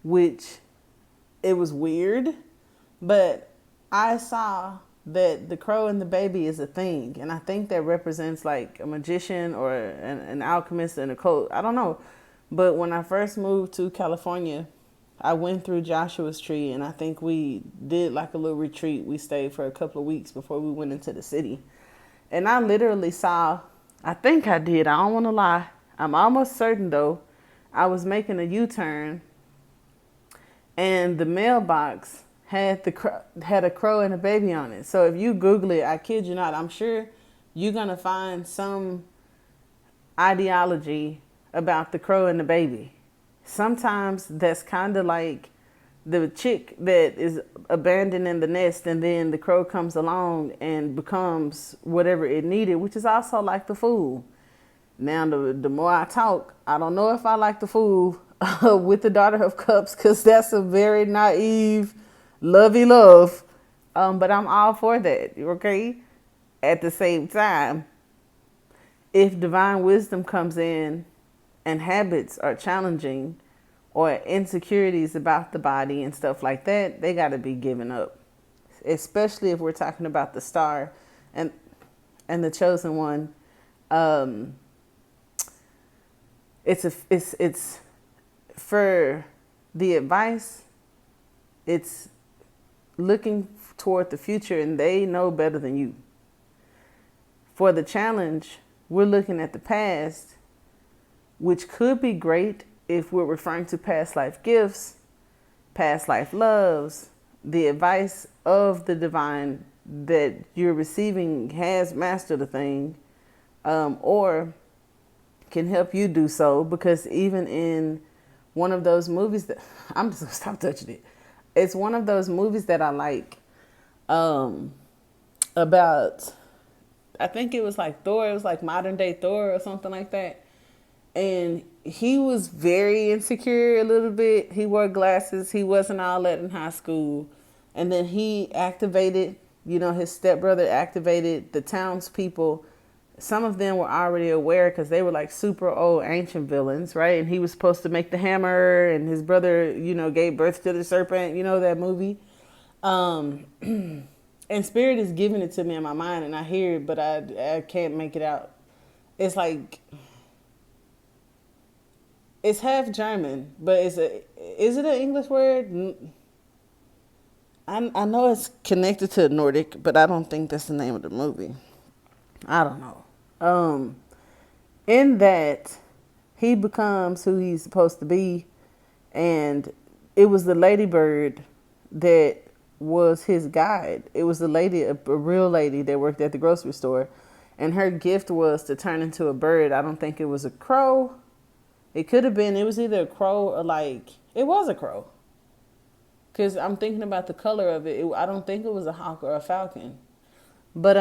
Speaker 1: which it was weird, but I saw that the crow and the baby is a thing, and I think that represents like a magician or an alchemist in a cult. I don't know, but when I first moved to California, I went through Joshua's Tree, and I think we did like a little retreat. We stayed for a couple of weeks before we went into the city, and I literally saw, I think I did, I don't want to lie, I'm almost certain though, I was making a U-turn, and the mailbox had had a crow and a baby on it. So if you Google it, I kid you not, I'm sure you're gonna find some ideology about the crow and the baby. Sometimes that's kind of like the chick that is abandoning the nest, and then the crow comes along and becomes whatever it needed, which is also like the fool. Now, the more I talk, I don't know if I like the fool with the Daughter of Cups, because that's a very naive, lovey love. But I'm all for that, okay? At the same time, if divine wisdom comes in and habits are challenging or insecurities about the body and stuff like that, they got to be given up. Especially if we're talking about the star and the chosen one. It's for the advice, it's looking toward the future, and they know better than you. For the challenge, we're looking at the past, which could be great if we're referring to past life gifts, past life loves, the advice of the divine that you're receiving has mastered the thing, or can help you do so. Because even in one of those movies that I'm just gonna stop touching it. It's one of those movies that I like, about, I think it was like Thor. It was like modern day Thor or something like that. And he was very insecure a little bit. He wore glasses. He wasn't all that in high school. And then he activated, his stepbrother activated the townspeople. Some of them were already aware because they were like super old ancient villains, right? And he was supposed to make the hammer, and his brother, gave birth to the serpent, that movie. And Spirit is giving it to me in my mind, and I hear it, but I can't make it out. It's like, it's half German, but is it an English word? I know it's connected to Nordic, but I don't think that's the name of the movie. I don't know. In that, he becomes who he's supposed to be, and it was the ladybird that was his guide. It was a lady, a real lady that worked at the grocery store, and her gift was to turn into a bird. I don't think it was a crow. It could have been. It was either a crow or it was a crow. Because I'm thinking about the color of it. I don't think it was a hawk or a falcon. But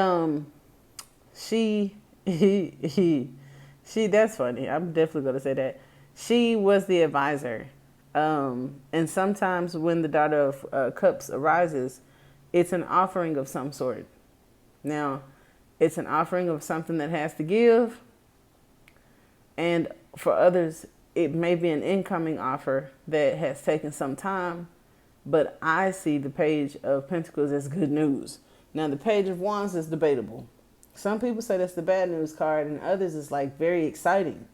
Speaker 1: she, that's funny. I'm definitely going to say that. She was the advisor. And sometimes when the Daughter of Cups arises, it's an offering of some sort. Now, it's an offering of something that has to give. And for others, it may be an incoming offer that has taken some time. But I see the Page of Pentacles as good news. Now, the Page of Wands is debatable. Some people say that's the bad news card, and others is very exciting.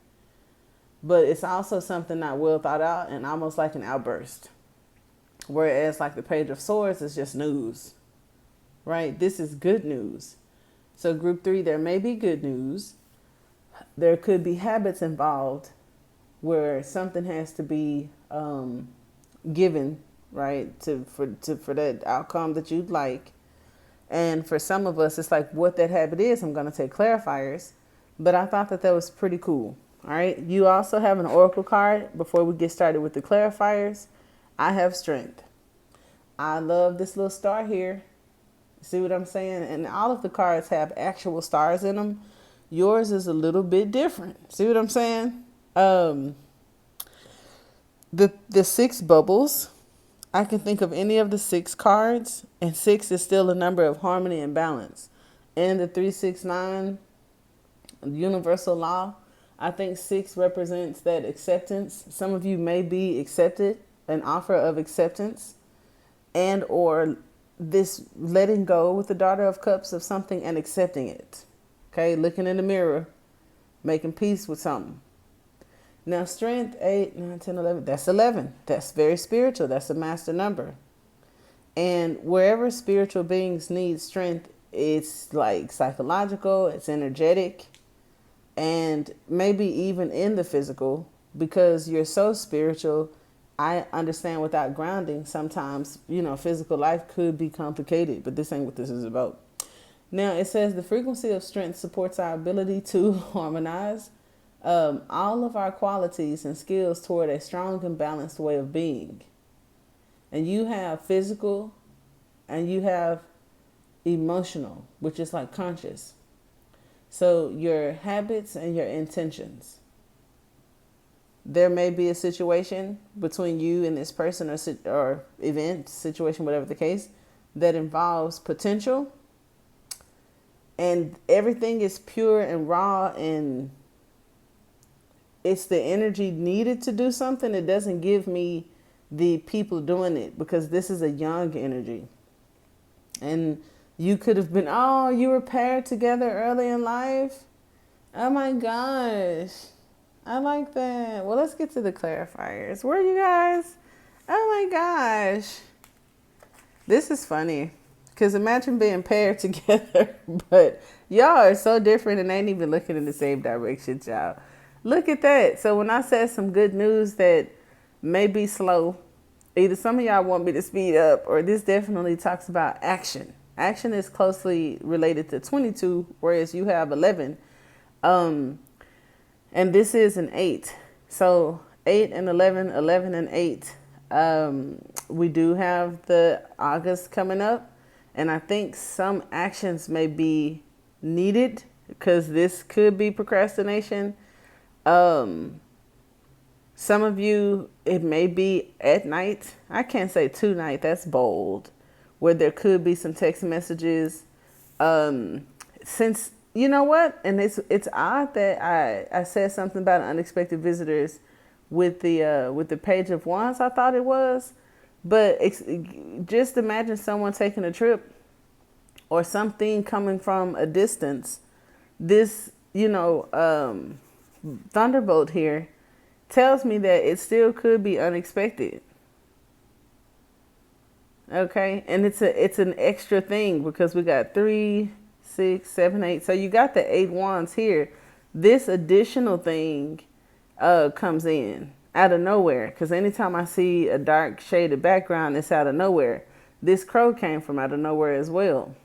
Speaker 1: But it's also something not well thought out and almost like an outburst. Whereas the Page of Swords is just news. right? This is good news. So group 3, there may be good news. There could be habits involved where something has to be given, right, for that outcome that you'd like. And for some of us, it's like what that habit is. I'm going to take clarifiers, but I thought that was pretty cool. All right. You also have an oracle card. Before we get started with the clarifiers, I have strength. I love this little star here. See what I'm saying? And all of the cards have actual stars in them. Yours is a little bit different. See what I'm saying? The 6 bubbles, I can think of any of the 6 cards, and 6 is still a number of harmony and balance. And the 369 universal law, I think 6 represents that acceptance. Some of you may be accepted, an offer of acceptance, and or this letting go with the Daughter of Cups of something and accepting it. Okay, looking in the mirror, making peace with something. Now, strength, 8, 9, 10, 11, that's 11. That's very spiritual. That's a master number. And wherever spiritual beings need strength, it's like psychological, it's energetic, and maybe even in the physical, because you're so spiritual. I understand without grounding, sometimes, physical life could be complicated, but this ain't what this is about. Now, it says the frequency of strength supports our ability to harmonize all of our qualities and skills toward a strong and balanced way of being. And you have physical and you have emotional, which is like conscious. So your habits and your intentions. There may be a situation between you and this person or event, situation, whatever the case, that involves potential. And everything is pure and raw, and it's the energy needed to do something. It doesn't give me the people doing it, because this is a young energy. And you could have been, you were paired together early in life. Oh my gosh. I like that. Well, let's get to the clarifiers. Where are you guys? Oh my gosh. This is funny. Because imagine being paired together, but y'all are so different and ain't even looking in the same direction, y'all. Look at that. So when I said some good news that may be slow, either some of y'all want me to speed up, or this definitely talks about action. Action is closely related to 22, whereas you have 11. And this is an 8. So 8 and 11, 11 and 8. We do have the August coming up. And I think some actions may be needed, because this could be procrastination. Some of you, it may be at night. I can't say tonight. That's bold. Where there could be some text messages. Since, you know what? And it's odd that I said something about unexpected visitors with the Page of Wands. I thought it was. But just imagine someone taking a trip or something coming from a distance. This, thunderbolt here tells me that it still could be unexpected. Okay. And it's an extra thing, because we got 3, 6, 7, 8. So you got the 8 wands here. This additional thing comes in out of nowhere, because anytime I see a dark shaded background, it's out of nowhere. This crow came from out of nowhere as well.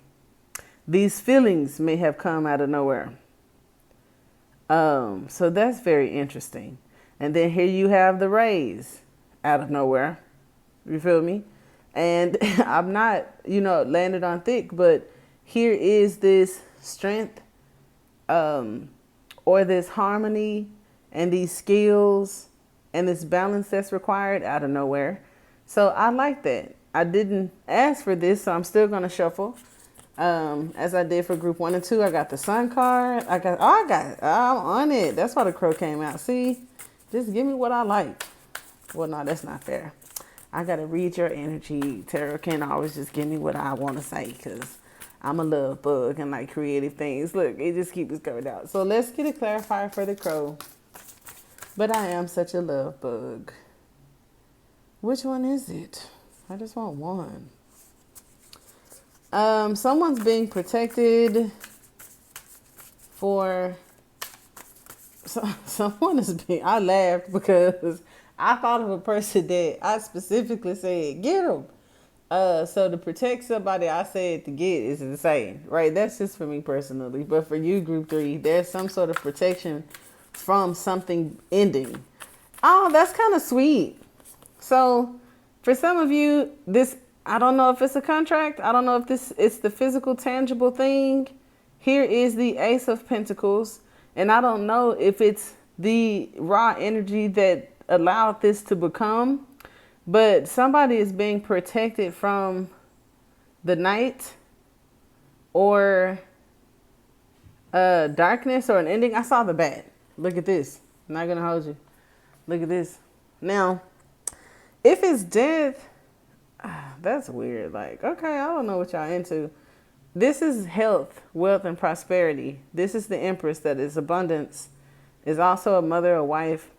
Speaker 1: These feelings may have come out of nowhere. So that's very interesting. And then here you have the rays out of nowhere. You feel me? And I'm not, landed on thick, but here is this strength, or this harmony and these skills and this balance that's required out of nowhere. So I like that. I didn't ask for this, so I'm still going to shuffle. As I did for group 1 and 2, I got the Sun card. I'm on it. That's why the crow came out. See, just give me what I like. Well, no, that's not fair. I got to read your energy. Tarot can't always just give me what I want to say, because I'm a love bug and like creative things. Look, it just keeps coming out. So let's get a clarifier for the crow. But I am such a love bug. Which one is it? I just want one. Someone's being protected for someone is being. I laughed because I thought of a person that I specifically said get them. So to protect somebody, I said to get is insane, right? That's just for me personally. But for you, group 3, there's some sort of protection from something ending. Oh, that's kind of sweet. So for some of you, this, I don't know if it's a contract. I don't know if it's the physical, tangible thing. Here is the Ace of Pentacles. And I don't know if it's the raw energy that allowed this to become. But somebody is being protected from the night or darkness or an ending. I saw the bat. Look at this. I'm not going to hold you. Look at this. Now, if it's death, that's weird. Like, okay, I don't know what y'all into. This is health, wealth, and prosperity. This is the Empress that is abundance. Is also a mother, a wife.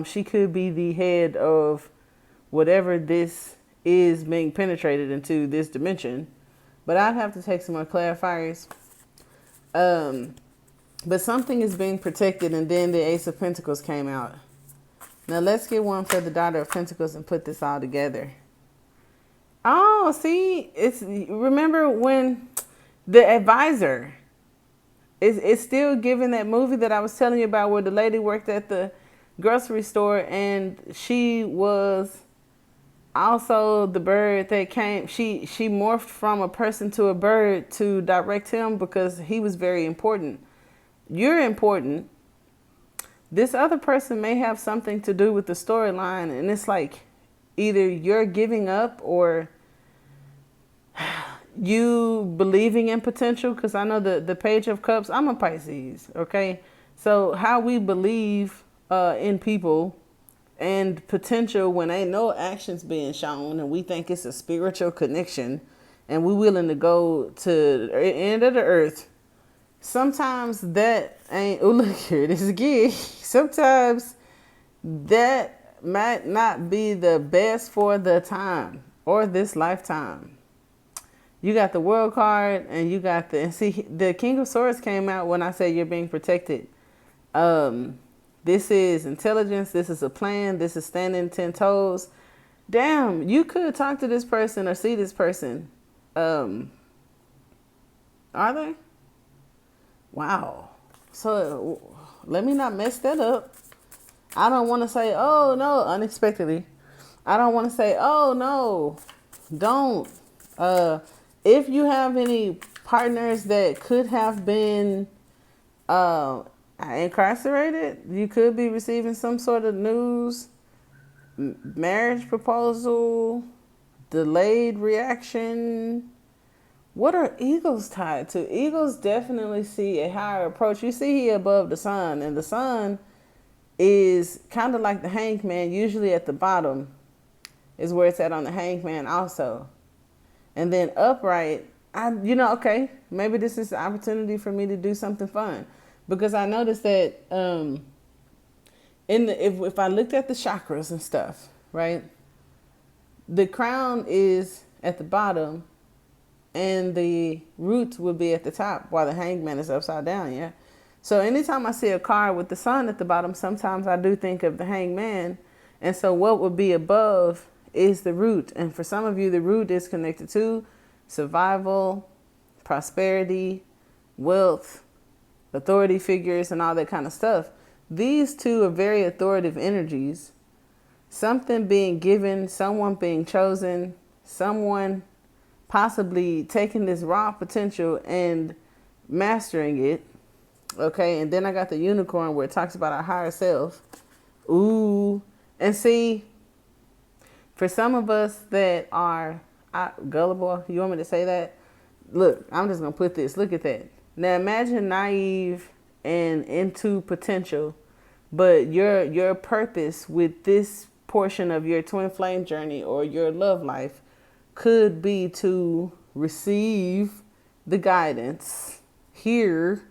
Speaker 1: She could be the head of whatever this is being penetrated into this dimension. But I'd have to take some more clarifiers. But something is being protected, and then the Ace of Pentacles came out. Now let's get one for the Daughter of Pentacles and put this all together. Oh, see, remember when the advisor is still giving that movie that I was telling you about where the lady worked at the grocery store and she was also the bird that came. She morphed from a person to a bird to direct him because he was very important. You're important. This other person may have something to do with the storyline, and it's like either you're giving up or you believing in potential, because I know the Page of Cups, I'm a Pisces, okay? So how we believe in people and potential when ain't no actions being shown and we think it's a spiritual connection and we're willing to go to the end of the earth. Sometimes that ain't, oh look here, this is again. Sometimes that might not be the best for the time or this lifetime. You got the World card and you got and see, the King of Swords came out when I said you're being protected. This is intelligence. This is a plan. This is standing 10 toes. Damn, you could talk to this person or see this person. Are they? Wow. So let me not mess that up. I don't want to say, oh no, unexpectedly. I don't want to say, oh no, don't. If you have any partners that could have been incarcerated, you could be receiving some sort of news, marriage proposal, delayed reaction. What are eagles tied to? Eagles definitely see a higher approach. You see here above the sun, and the sun is kind of like the hangman. Usually at the bottom is where it's at on the hangman also. And then upright, okay, maybe this is the opportunity for me to do something fun. Because I noticed that if I looked at the chakras and stuff, right, the crown is at the bottom and the roots would be at the top while the hangman is upside down, yeah? So anytime I see a card with the sun at the bottom, sometimes I do think of the hangman. And so what would be above is the root. And for some of you, the root is connected to survival, prosperity, wealth, authority figures, and all that kind of stuff. These two are very authoritative energies. Something being given, someone being chosen, someone possibly taking this raw potential and mastering it. Okay, and then I got the unicorn where it talks about our higher self. Ooh, and see, for some of us that are gullible, you want me to say that? Look, I'm just going to put this. Look at that. Now imagine naive and into potential, but your purpose with this portion of your twin flame journey or your love life could be to receive the guidance here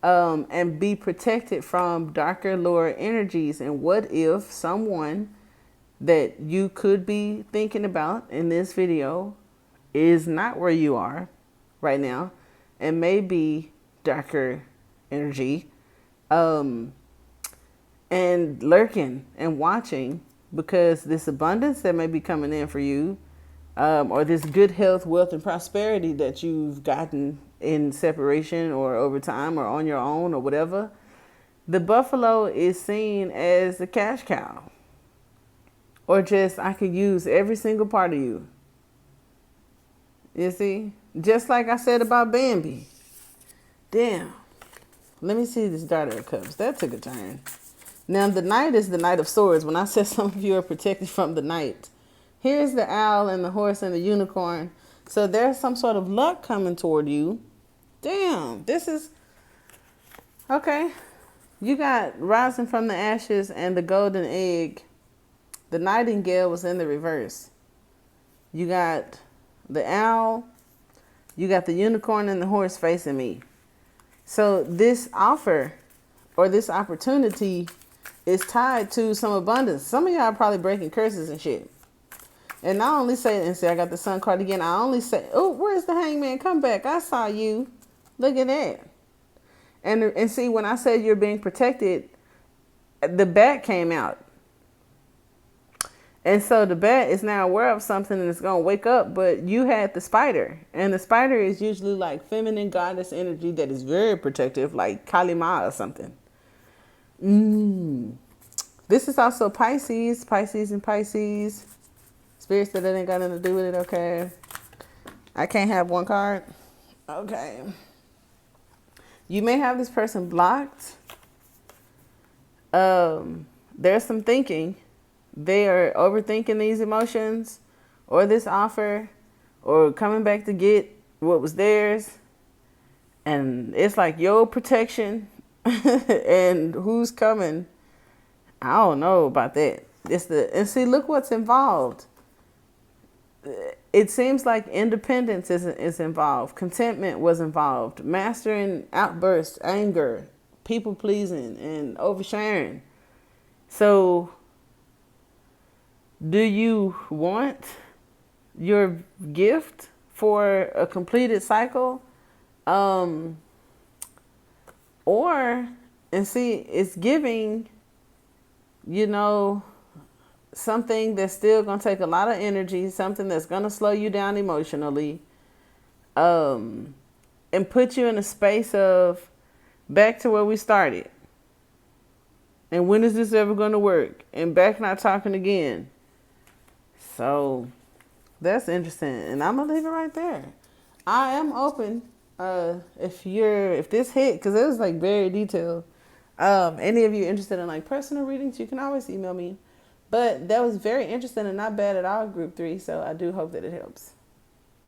Speaker 1: and be protected from darker, lower energies. And what if someone that you could be thinking about in this video is not where you are right now and may be darker energy, and lurking and watching, because this abundance that may be coming in for you, or this good health, wealth, and prosperity that you've gotten in separation or over time or on your own or whatever, the buffalo is seen as a cash cow, or just, I could use every single part of you. You see? Just like I said about Bambi. Damn. Let me see this Daughter of Cups. That took a turn. Now, the Knight is the Knight of Swords. When I said some of you are protected from the Knight, here's the owl and the horse and the unicorn. So there's some sort of luck coming toward you. Damn. This is... Okay. You got Rising from the Ashes and the Golden Egg. The Nightingale was in the reverse. You got the owl. You got the unicorn and the horse facing me. So this offer or this opportunity is tied to some abundance. Some of y'all are probably breaking curses and shit. And I only say, and see, I got the Sun card again. I only say, oh, where's the Hangman? Come back. I saw you. Look at that. And see, when I said you're being protected, the bat came out. And so the bat is now aware of something and it's going to wake up, but you had the spider. And the spider is usually like feminine goddess energy that is very protective, like Kali Ma or something. This is also Pisces and Pisces. Spirits that ain't got nothing to do with it, okay. I can't have one card. Okay. You may have this person blocked. There's some thinking. They are overthinking these emotions or this offer or coming back to get what was theirs. And it's like your protection and who's coming. I don't know about that. And see, look what's involved. It seems like independence is involved. Contentment was involved. Mastering outbursts, anger, people pleasing, and oversharing. So, do you want your gift for a completed cycle? And see, it's giving, something that's still going to take a lot of energy, something that's going to slow you down emotionally, and put you in a space of back to where we started. And when is this ever going to work? And back not talking again. So that's interesting. And I'm going to leave it right there. I am open. If this hit, because it was like very detailed. Any of you interested in like personal readings, you can always email me. But that was very interesting and not bad at all, group 3. So I do hope that it helps.